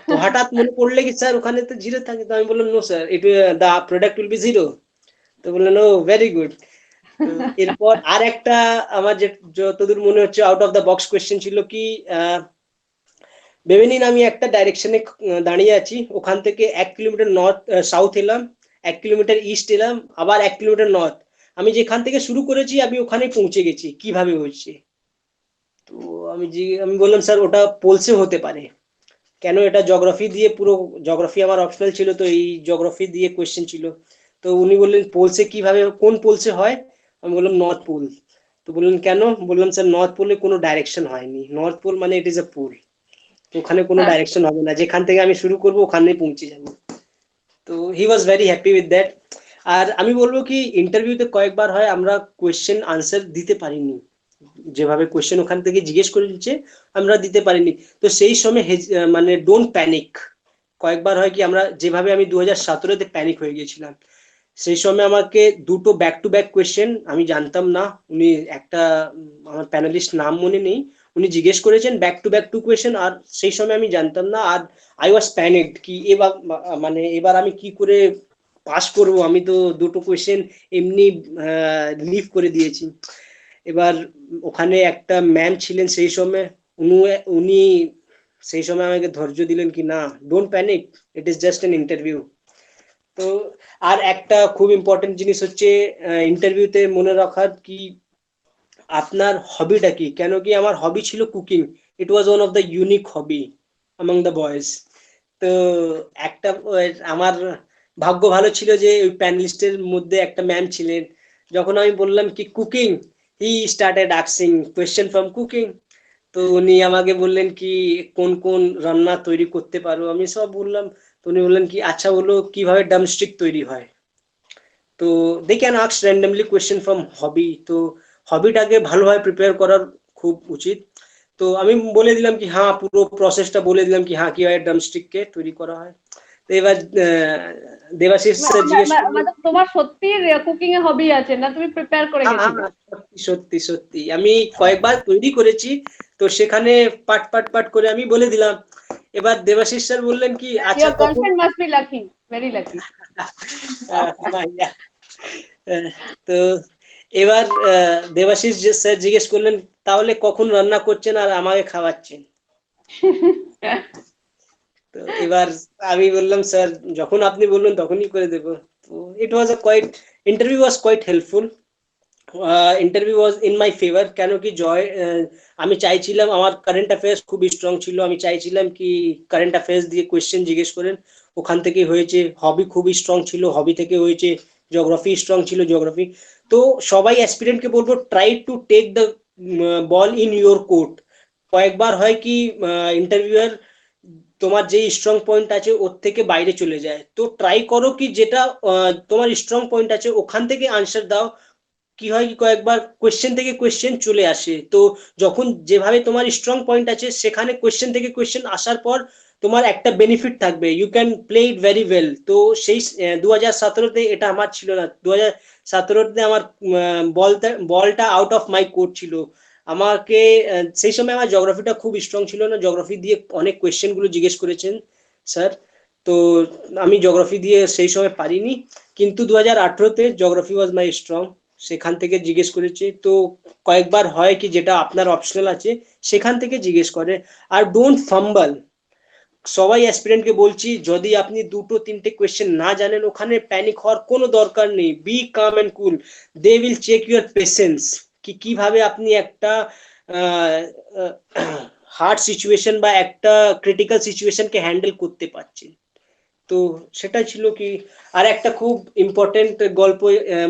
তো হঠাৎ মনে পড়লে কি স্যার ওখানে তো জিরো থাকে, তো আমি বললাম no sir it the product will be zero. তো বললেন ও ভেরি গুড। এরপর আর একটা আমার যতদূর মনে হচ্ছে out of the box question ছিল কি ভেবে নিন আমি একটা ডাইরেকশনে দাঁড়িয়ে আছি, ওখান থেকে 1 কিলোমিটার নর্থ সাউথ এলাম, 1 কিলোমিটার ইস্ট এলাম, আবার 1 কিলোমিটার নর্থ। আমি যেখান থেকে শুরু করেছি আমি ওখানে পৌঁছে গেছি, কিভাবে হচ্ছে। তো আমি বললাম স্যার ওটা পোলসে হতে পারে। কেন, এটা জিওগ্রাফি দিয়ে, পুরো জিওগ্রাফি আমার অপশনাল ছিল, তো এই জিওগ্রাফি দিয়ে কোয়েশ্চেন ছিল। তো উনি বললেন পোলসে কিভাবে, কোন পোলসে হয়। আমি বললাম নর্থ পোল। তো বললেন কেন, বললাম স্যার নর্থ পোলে কোনো ডাইরেকশন হয়নি, নর্থ পোল মানে ইট ইজ এ পোল, তো ওখানে কোনো ডাইরেকশন হবে না, যেখান থেকে আমি শুরু করবো ওখানেই পৌঁছে যাবো। তো he was very happy with that. আর আমি বলবো কি ইন্টারভিউতে কয়েকবার হয় আমরা কোয়েশ্চেন আনসার দিতে পারিনি, যেভাবে কোয়েশ্চেন ওখান থেকে জিজ্ঞেস করেছে আমরা দিতে পারিনি। তো সেই সময় মানে ডোন্ট প্যানিক। কয়েকবার হয় কি আমরা যেভাবে আমি 2017-তে প্যানিক হয়ে গিয়েছিলাম, সেই সময় আমাকে দুটো ব্যাক টু ব্যাক কোয়েশ্চেন আমি জানতাম না, উনি একটা আমার প্যানেলিস্ট নাম মনে নেই, উনি জিজ্ঞেস করেছেন ব্যাক টু ব্যাক 2 কোয়েশ্চেন, আর সেই সময় আমি জানতাম না, আর আই ওয়াজ প্যানিকড কি এবার মানে এবার আমি কি করে পাস করব, আমি তো দুটো কোয়েশ্চেন এমনি লিভ করে দিয়েছি। এবার ওখানে একটা ম্যাম ছিলেন সেই সময়, উনি সেই সময় আমাকে ধৈর্য দিলেন কি না don't panic, it is just an interview. তো আর একটা খুব ইম্পর্টেন্ট জিনিস হচ্ছে ইন্টারভিউতে মনে রাখার কি আপনার হবিটা কি, কেন কি আমার হবি ছিল cooking. It was one of the unique hobby among the boys. তো একটা আমার ভাগ্য ভালো ছিল যে ওই প্যানেলিস্টের মধ্যে একটা ম্যাম ছিলেন, যখন আমি বললাম কি cooking, he started asking question from cooking. তো উনি আমাকে বললেন কি কোন কোন রান্না তৈরি করতে পারো, আমি সব বললাম। তো উনি বললেন কি আচ্ছা বলো কিভাবে ড্রামস্টিক তৈরি হয়। তো they can ask randomly question from hobby. তো হবিটাকে ভালোভাবে প্রিপেয়ার করার খুব উচিত। তো আমি বলে দিলাম কি হ্যাঁ, পুরো প্রসেসটা বলে দিলাম কি হ্যাঁ কিভাবে ড্রামস্টিক কে তৈরি করা হয়। তো এবার দেবাশিস স্যার জিজ্ঞেস করলেন, মানে তোমার সত্যি কুকিং এ হবি আছে না, তুমি প্রিপেয়ার করে হ্যাঁ হ্যাঁ গেছিলে? হ্যাঁ, সত্যি সত্যি সত্যি আমি কয়েকবার তৈরি করেছি। তো সেখানে পাট পাট পাট করে আমি বলে দিলাম। এবার দেবাশিস স্যার বললেন কি আচ্ছা ইওর কখন girlfriend must be lucky, very lucky. মাইয়া। তো এবার দেবাশিস স্যার জিজ্ঞেস করলেন তাহলে কখন রান্না করছেন আর আমাকে খাওয়াচ্ছেন। তো এবার আমি বললাম স্যার যখন আপনি বললেন তখনই করে দেবো। তো it was a quite interview was quite helpful. Interview was in my favour, কেন কি জয় আমি চাইছিলাম, আমার কারেন্ট অ্যাফেয়ার্স খুব স্ট্রং ছিল, আমি চাইছিলাম কি কারেন্ট অ্যাফেয়ার্স দিয়ে কোয়েশ্চেন জিজ্ঞেস করেন, ওখান থেকে হয়েছে। হবি খুবই স্ট্রং ছিল, হবি থেকে হয়েছে। জিওগ্রাফি স্ট্রং ছিল, জিওগ্রাফি। তো সবাই অ্যাসপিরেন্টকে বলবো try to take the ball in your court. কয়েকবার হয় কি ইন্টারভিউয়ার তোমার যে স্ট্রং পয়েন্ট আছে ওর থেকে বাইরে চলে যায়, তো ট্রাই করো কি যেটা তোমার স্ট্রং পয়েন্ট আছে ওখান থেকে আনসার দাও। কি হয় কি কয়েকবার কোয়েশ্চেন থেকে কোয়েশ্চেন চলে আসে, তো যখন যেভাবে তোমার স্ট্রং পয়েন্ট আছে সেখানে কোয়েশ্চেন থেকে কোয়েশ্চেন আসার পর তোমার একটা বেনিফিট থাকবে, you can play it very well. তো সেই 2017-তে এটা আমার ছিল না। 2017-তে আমার বলটা আউট অফ মাই কোর্ট ছিল। আমাকে সেই সময় আমার জিওগ্রাফিটা খুব স্ট্রং ছিল না, জিওগ্রাফি দিয়ে অনেক কোয়েশ্চেন গুলো জিজ্ঞেস করেছেন স্যার। তো আমি জিওগ্রাফি দিয়ে সেই সময় পারিনি, কিন্তু 2018-তে জিওগ্রাফি ওয়াজ মাই স্ট্রং, সেখান থেকে জিজ্ঞেস করেছে। তো কয়েকবার হয় কি যেটা আপনার অপশনাল আছে সেখান থেকে জিজ্ঞেস করে। আর ডোন্ট ফাম্বল, সবাই অ্যাসপিরেন্টকে বলছি যদি আপনি দুটো তিনটে কোয়েশ্চেন না জানেন ওখানে প্যানিক হওয়ার কোনো দরকার নেই, be calm and cool, they will check your patience কি কিভাবে আপনি একটা হার্ড সিচুয়েশন বা একটা ক্রিটিক্যাল সিচুয়েশনকে হ্যান্ডেল করতে পারছেন। তো সেটা ছিল কি। আর একটা খুব ইম্পর্টেন্ট গল্প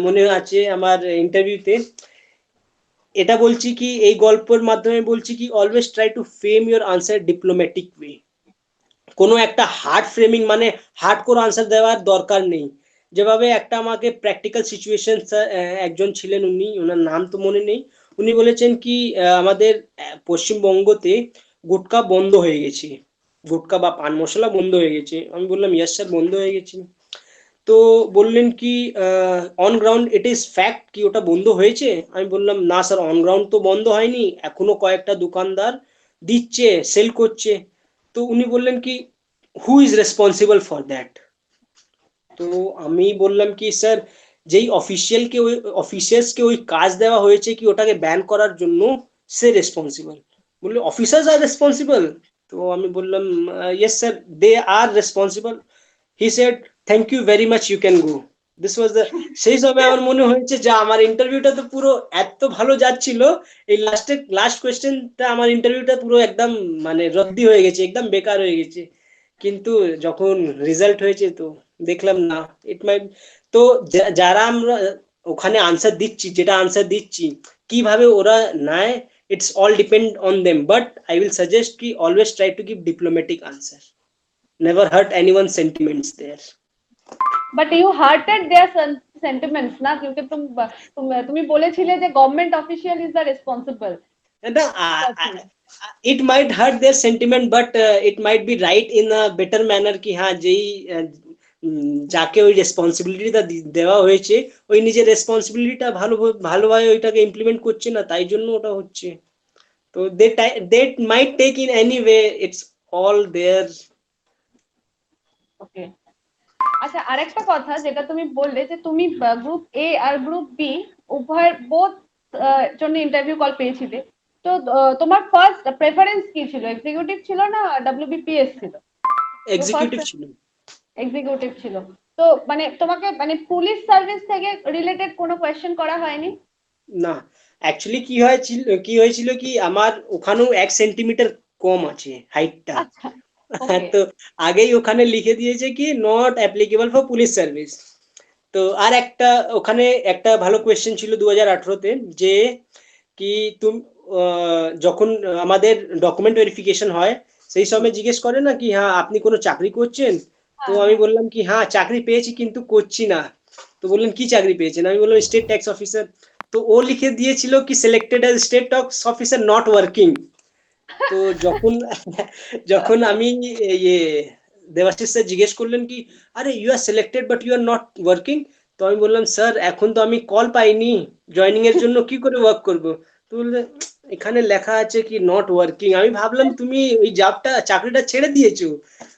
মনে আছে আমার ইন্টারভিউতে, এটা বলছি কি এই গল্পের মাধ্যমে বলছি কি always try two frame your answer diplomatic way. কোনো একটা হার্ড ফ্রেমিং মানে হার্ড করে আনসার দেওয়ার দরকার নেই। যেভাবে একটা আমাকে প্র্যাকটিক্যাল সিচুয়েশন একজন ছিলেন, উনি ওনার নাম তো মনে নেই, উনি বলেছেন কি আমাদের পশ্চিমবঙ্গতে গুটখা বন্ধ হয়ে গেছে, গুটখা বা পান মশলা বন্ধ হয়ে গেছে। আমি বললাম ইয়েস স্যার বন্ধ হয়ে গেছে। তো বললেন কি on ground it is fact কি ওটা বন্ধ হয়েছে। আমি বললাম না স্যার অন গ্রাউন্ড তো বন্ধ হয়নি, এখনো কয়েকটা দোকানদার দিচ্ছে সেল করছে। তো উনি বললেন কি who is responsible for that. তো আমি বললাম কি স্যার যেই অফিসিয়ালকে ওই অফিসার্সকে ওই কাজ দেওয়া হয়েছে কি ওটাকে ব্যান করার জন্য, সে রেসপন্সিবল। বললো অফিসার্স আর রেসপন্সিবল। তো আমি বললাম yes sir they are responsible. He said thank you very much you can go. This was the, সেই সময় আমার মনে হয়েছে যে আমার ইন্টারভিউটা তো পুরো এত ভালো যাচ্ছিল, এই লাস্ট কোয়েশ্চেনটা আমার ইন্টারভিউটা পুরো একদম মানে রদ্দি হয়ে গেছে, একদম বেকার হয়ে গেছে। কিন্তু যখন রেজাল্ট হয়েছে তো দেখলাম না ইট মাইট। তো যারা আমরা ওখানে আনসার দিচ্ছি, যেটা আনসার দিচ্ছি কিভাবে ওরা নেয়, it's all depend on them, but I will suggest কি always try to give diplomatic answer, never hurt anyone's sentiments there. But you hurted their sentiments না, क्योंकि তুমি বলেছিলে যে government official is the responsible. And it might hurt their sentiment, but it might be right in a better manner कि हाँ যেই যাকে ওই রেসপন্সিবিলিটিটা দেওয়া হয়েছে ওই নিজের রেসপন্সিবিলিটিটা ভালোভাবে ওইটাকে ইমপ্লিমেন্ট করছে না, তাই জন্য ওটা হচ্ছে। তো they might take in any way, it's all there. Okay, আচ্ছা আরেকটা কথা যেটা তুমি বললে যে তুমি গ্রুপ এ আর গ্রুপ বি উভয়ের বোথ জন্য ইন্টারভিউ কল পেয়েছিলে, তো তোমার ফার্স্ট প্রেফারেন্স কি ছিল, এক্সিকিউটিভ ছিল না ডব্লিউবিপিএস ছিল? এক্সিকিউটিভ ছিল। এক্সিকিউটিভ ছিল। তো মানে তোমাকে মানে পুলিশ সার্ভিস থেকে রিলেটেড কোনো কোয়েশ্চেন করা হয়নি? না, অ্যাকচুয়ালি কি হয়েছিল কি আমার ওখানেও 1 সেন্টিমিটার কম আছে হাইটটা। আচ্ছা, ওকে। তো আগেই ওখানে লিখে দিয়েছে কি not applicable for police service. তো আর একটা ওখানে একটা ভালো কোয়েশ্চেন ছিল 2018-তে, যে কি তুমি যখন আমাদের ডকুমেন্ট ভেরিফিকেশন হয় সেই সময় জিজ্ঞেস করে না কি হ্যাঁ আপনি কোনো চাকরি করছেন। তো হ্যাঁ, আমি হ্যাঁ। বললাম কি হ্যাঁ চাকরি পেয়েছি কিন্তু করছি না। তো বললেন কি চাকরি পেয়েছেন, আমি বললাম স্টেট ট্যাক্স অফিসার। তো ও লিখে দিয়েছিল কি selected as state tax officer not working. তো যখন যখন আমি ইয়ে দেবাশিস স্যার জিজ্ঞেস করলেন কি আরে you are selected but you are not working. তো আমি বললাম স্যার এখন তো আমি কল পাইনি জয়েনিং এর জন্য, কি করে ওয়ার্ক করব। তো বললে এখানে লেখা আছে কি নট ওয়ার্কিং, আমি ভাবলাম তুমি ওই চাকরিটা ছেড়ে দিয়েছো।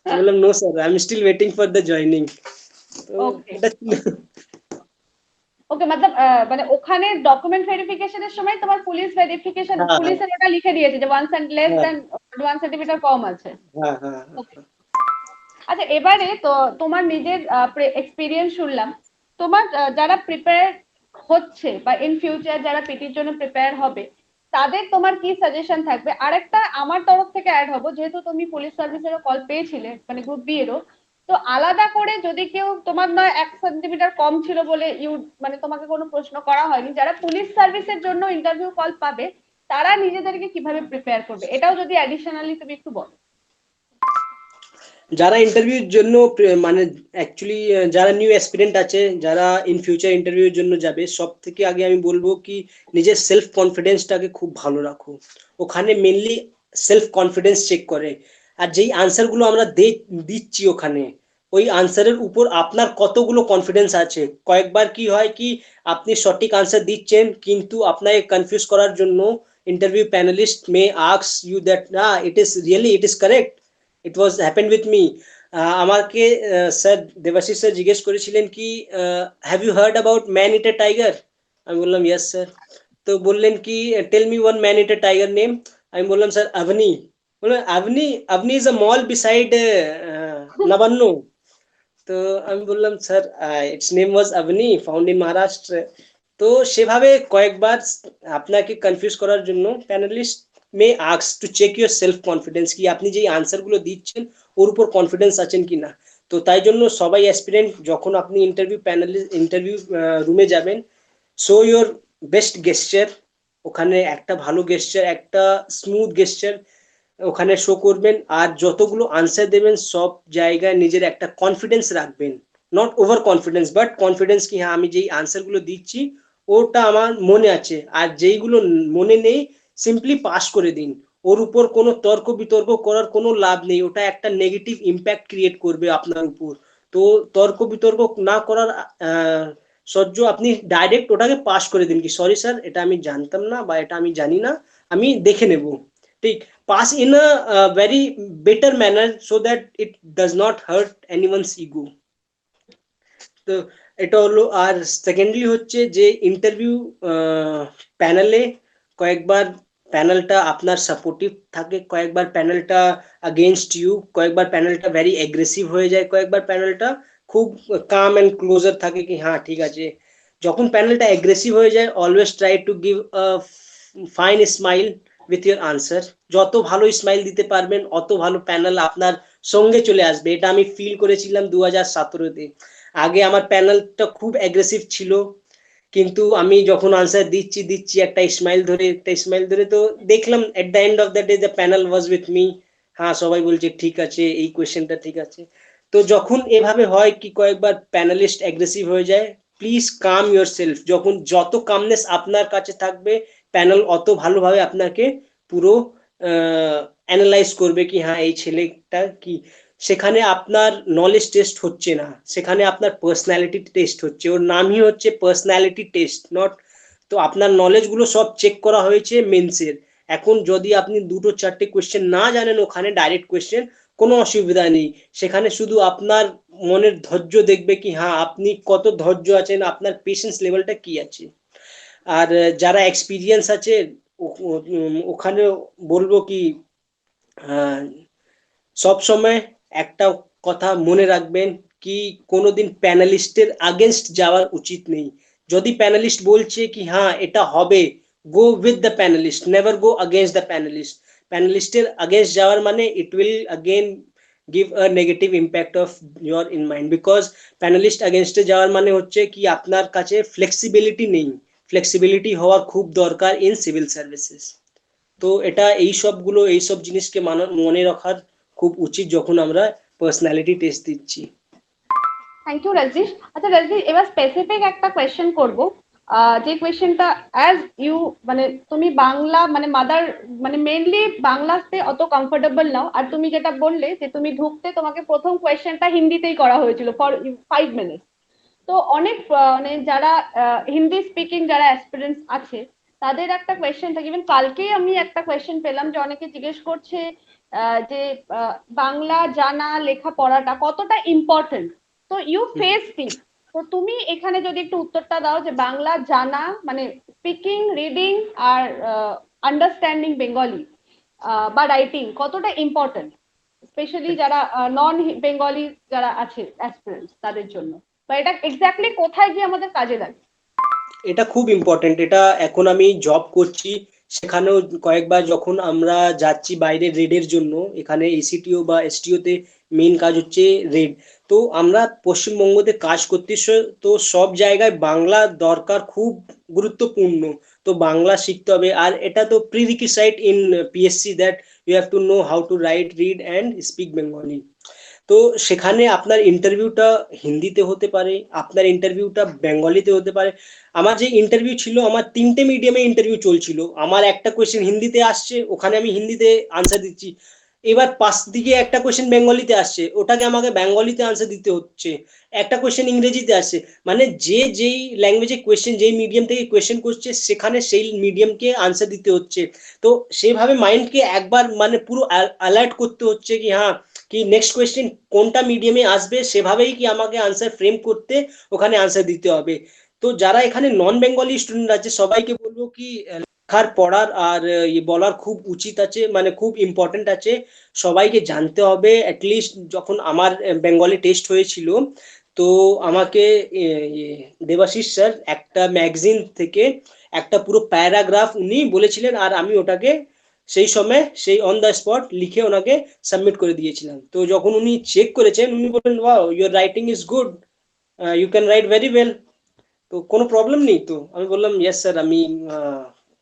তো বললাম no sir I am still waiting for the joining. তো ওকে, এটা ছিল। ওকে, मतलब মানে ওখানে ডকুমেন্ট ভেরিফিকেশনের সময় তোমার পুলিশ ভেরিফিকেশন হ্যাঁ হ্যাঁ পুলিশের ওটা লিখে দিয়েছে যে 1 less হ্যাঁ than 1 সেন্টিমিটার কম আছে। হ্যাঁ হ্যাঁ ওকে। আচ্ছা, এবারে তো তোমার নিজের এক্সপিরিয়েন্স শুনলাম। তোমার যারা প্রিপেয়ার হচ্ছে বা ইন ফিউচার যারা পিটির জন্য প্রিপেয়ার হবে, তাদের তোমার কি সাজেশন থাকবে? আরেকটা আমার তরফ থেকে অ্যাড হবো, যেহেতু তুমি পুলিশ সার্ভিসেরও কল পেয়েছিলে মানে গ্রুপ বি এরও, তো আলাদা করে যদি কেউ তোমার নয় 1 সেন্টিমিটার কম ছিল বলে মানে তোমাকে কোনো প্রশ্ন করা হয়নি, যারা পুলিশ সার্ভিসের জন্য ইন্টারভিউ কল পাবে তারা নিজেদেরকে কিভাবে প্রিপেয়ার করবে, এটাও যদি অ্যাডিশনালি তুমি একটু বলো। যারা ইন্টারভিউর জন্য মানে অ্যাকচুয়ালি যারা নিউ অ্যাসপিরেন্ট আছে, যারা ইন ফিউচার ইন্টারভিউর জন্য যাবে, সব থেকে আগে আমি বলবো কি নিজের সেলফ কনফিডেন্সটাকে খুব ভালো রাখো। ওখানে মেনলি সেলফ কনফিডেন্স চেক করে। আর যেই আনসার গুলো আমরা দিচ্ছি ওখানে, ওই আনসারের উপর আপনার কতগুলো কনফিডেন্স আছে। কয়েকবার কি হয় কি আপনি সঠিক আনসার দিচ্ছেন কিন্তু আপনাকে কনফিউজ করার জন্য interview panelist may ask you that না it is correct, it was happen with me. আমাকে স্যার দেবাশিস স্যার জিজ্ঞেস করেছিলেন কি have you heard about man eater tiger. আমি বললাম ইয়েস স্যার। তো বললেন কি tell me one man eater tiger name. আমি বললাম স্যার আভনি। বললেন Avni, Avni is a mall beside Nabanna. তো আমি বললাম sir its name was Avni found in Maharashtra. তো সেভাবে কয়েকবার আপনাকে কনফিউজ করার জন্য panelist may ask to check your self confidence কি আপনি যে আনসার গুলো দিচ্ছেন ওর উপর কনফিডেন্স আছেন কিনা। তো তাই জন্য সবাই অ্যাসপিরেন্ট যখন আপনি ইন্টারভিউ রুমে যাবেন, শো ইউর বেস্ট গেস্টার। ওখানে একটা ভালো গেস্টার, একটা স্মুথ গেস্টার ওখানে শো করবেন। আর যতগুলো আনসার দেবেন সব জায়গায় নিজের একটা কনফিডেন্স রাখবেন, not over confidence but confidence কি হ্যাঁ আমি যেই আনসার গুলো দিচ্ছি ওটা আমার মনে আছে। আর যেইগুলো মনে নেই সিম্পলি পাস করে দিন, ওর উপর কোনো তর্ক বিতর্ক করার কোনো লাভ নেই, ওটা একটা নেগেটিভ ইম্প্যাক্ট ক্রিয়েট করবে আপনার উপর। তো তর্ক বিতর্ক না করার সহ্য আপনি ডাইরেক্ট ওটাকে পাস করে দিন কি সরি স্যার এটা আমি জানতাম না বা এটা আমি জানি না, আমি দেখে নেব। ঠিক, pass in a very better manner so that it does not hurt anyone's ego. তো এটা হলো। আর সেকেন্ডলি হচ্ছে যে ইন্টারভিউ প্যানেলে কয়েকবার প্যানেলটা আপনার সাপোর্টিভ থাকে, কয়েকবার প্যানেলটা আগেনস্ট ইউ, কয়েকবার প্যানেলটা ভেরি অ্যাগ্রেসিভ হয়ে যায়, কয়েকবার প্যানেলটা খুব কাম এন্ড ক্লোজার থাকে কি হ্যাঁ ঠিক আছে। যখন প্যানেলটা অ্যাগ্রেসিভ হয়ে যায় always try to give a fine smile with your answer. যত ভালো স্মাইল দিতে পারবেন অত ভালো প্যানেল আপনার সঙ্গে চলে আসবে। এটা আমি ফিল করেছিলাম 2017-তে। আগে আমার প্যানেলটা খুব অ্যাগ্রেসিভ ছিল কিন্তু আমি যখন আনসার দিচ্ছি একটা স্মাইল ধরে তো দেখলাম at the end of the day the panel was with me. হ্যাঁ সবাই বলছে ঠিক আছে এই কোয়েশ্চেনটা ঠিক আছে। তো যখন এভাবে হয় কি কয়েকবার প্যানেলিস্ট অ্যাগ্রেসিভ হয়ে যায়, প্লিজ কাম ইউর সেলফ। যখন যত কামনেস আপনার কাছে থাকবে প্যানেল অত ভালোভাবে আপনাকে পুরো অ্যানালাইজ করবে কি হ্যাঁ এই ছেলেটা কি। সেখানে আপনার নলেজ টেস্ট হচ্ছে না, সেখানে আপনার পার্সোনালিটি টেস্ট হচ্ছে, ওর নামই হচ্ছে পার্সোনালিটি টেস্ট নট। তো আপনার নলেজ গুলো সব চেক করা হয়েছে মেন্সের। এখন যদি আপনি দুটো চারটে কোয়েশ্চেন না জানেন ওখানে ডাইরেক্ট কোয়েশ্চেন, কোনো অসুবিধা নেই। সেখানে শুধু আপনার মনের ধৈর্য দেখবে কি হ্যাঁ আপনি কত ধৈর্য আছেন, আপনার পেশেন্স লেভেলটা কি আছে। আর যারা এক্সপিরিয়েন্স আছে ওখানে বলবো কি সব সময় একটা কথা মনে রাখবেন কি কোনোদিন প্যানেলিস্টের আগেনস্ট যাওয়ার উচিত নেই। যদি প্যানেলিস্ট বলছে কি হ্যাঁ এটা হবে, go with the panelist, never go against the panelist. প্যানেলিস্টের আগেনস্ট যাওয়ার মানে it will again give a negative impact of your in mind, because panelist আগেনস্টে যাওয়ার মানে হচ্ছে কি আপনার কাছে ফ্লেক্সিবিলিটি নেই। ফ্লেক্সিবিলিটি হওয়া খুব দরকার ইন সিভিল সার্ভিসেস। তো এটা এই সব জিনিসকে মনে রাখার খুব উচিত যখন আমরা পার্সোনালিটি টেস্ট দিচ্ছি। Thank you Rajesh. আচ্ছা রাজেশ, এবার স্পেসিফিক একটা কোয়েশ্চেন করব, যে কোয়েশ্চেনটা অ্যাজ ইউ মানে তুমি বাংলা মানে মাদার মানে মেইনলি বাংলাতে অত কমফোর্টেবল নাও, আর তুমি যেটা বললে যে তুমি ঢুকতে তোমাকে প্রথম কোয়েশ্চেনটা হিন্দিতেই করা হয়েছিল ফর 5 মিনিট। তো অনেক মানে যারা হিন্দি স্পিকিং যারা অ্যাসপিরেন্টস আছে তাদের একটা কোয়েশ্চেন থাকে, ইভেন কালকেই আমি একটা কোয়েশ্চেন পেলাম যে অনেকে জিজ্ঞেস করছে যে বাংলা জানা লেখা পড়াটা কতটা ইম্পর্টেন্ট। তো ইউ ফেস ইট, তো তুমি এখানে যদি একটু উত্তরটা দাও যে বাংলা জানা মানে স্পিকিং, রিডিং আর আন্ডারস্ট্যান্ডিং বেঙ্গলি বা রাইটিং কতটা ইম্পর্টেন্ট, স্পেশালি যারা নন বেঙ্গলি যারা আছে অ্যাসপিরেন্টস তাদের জন্য, বা এটা এক্স্যাক্টলি কোথায় গিয়ে আমাদের কাজে লাগে? এটা খুব ইম্পর্টেন্ট। এটা এখন আমি জব করছি, সেখানেও কয়েকবার যখন আমরা যাচ্ছি বাইরে রেডের জন্য, এখানে এসিটিও বা এসটিও তে মেইন কাজ হচ্ছে রেড। তো আমরা পশ্চিমবঙ্গতে কাজ করতে তো সব জায়গায় বাংলা দরকার, খুব গুরুত্বপূর্ণ। তো বাংলা শিখতে হবে, আর এটা তো prerequisite in PSC that you have to know how to write, read and speak Bengali. তো সেখানে আপনার ইন্টারভিউটা হিন্দিতে হতে পারে, আপনার ইন্টারভিউটা বেঙ্গলিতে হতে পারে। আমার যে ইন্টারভিউ ছিল, আমার 3টে মিডিয়ামে ইন্টারভিউ চলছিল। আমার একটা কোয়েশ্চেন হিন্দিতে আসছে, ওখানে আমি হিন্দিতে আনসার দিচ্ছি। এবার পাশ দিকে একটা কোয়েশ্চেন বেঙ্গলিতে আসছে, ওটাকে আমাকে বেঙ্গলিতে আনসার দিতে হচ্ছে। একটা কোয়েশ্চেন ইংরেজিতে আসছে, মানে যেই ল্যাঙ্গুয়েজে কোয়েশ্চেন, যেই মিডিয়াম থেকে কোয়েশ্চেন করছে সেখানে সেই মিডিয়ামকে আনসার দিতে হচ্ছে। তো সেভাবে মাইন্ডকে একবার মানে পুরো অ্যালার্ট করতে হচ্ছে কি হ্যাঁ কি নেক্সট কোয়েশ্চেন কোনটা মিডিয়ামে আসবে, সেভাবেই কি আমাকে আনসার ফ্রেম করতে ওখানে আনসার দিতে হবে। তো যারা এখানে নন বেঙ্গলি স্টুডেন্ট আছে সবাইকে বলবো কি লেখার পড়ার আর বলার খুব উচিত আছে, মানে খুব ইম্পর্টেন্ট আছে। সবাইকে জানতে হবে। অ্যাটলিস্ট যখন আমার বেঙ্গলি টেস্ট হয়েছিল, তো আমাকে দেবাশিস স্যার একটা ম্যাগাজিন থেকে একটা পুরো প্যারাগ্রাফ উনি বলেছিলেন, আর আমি ওটাকে সেই সময় সেই অন দ্য স্পট লিখে ওনাকে সাবমিট করে দিয়েছিলাম। তো যখন উনি চেক করেছেন উনি বললেন wow your writing is good, you can write very well, তো কোনো প্রবলেম নেই। তো আমি বললাম ইয়েস স্যার, আমি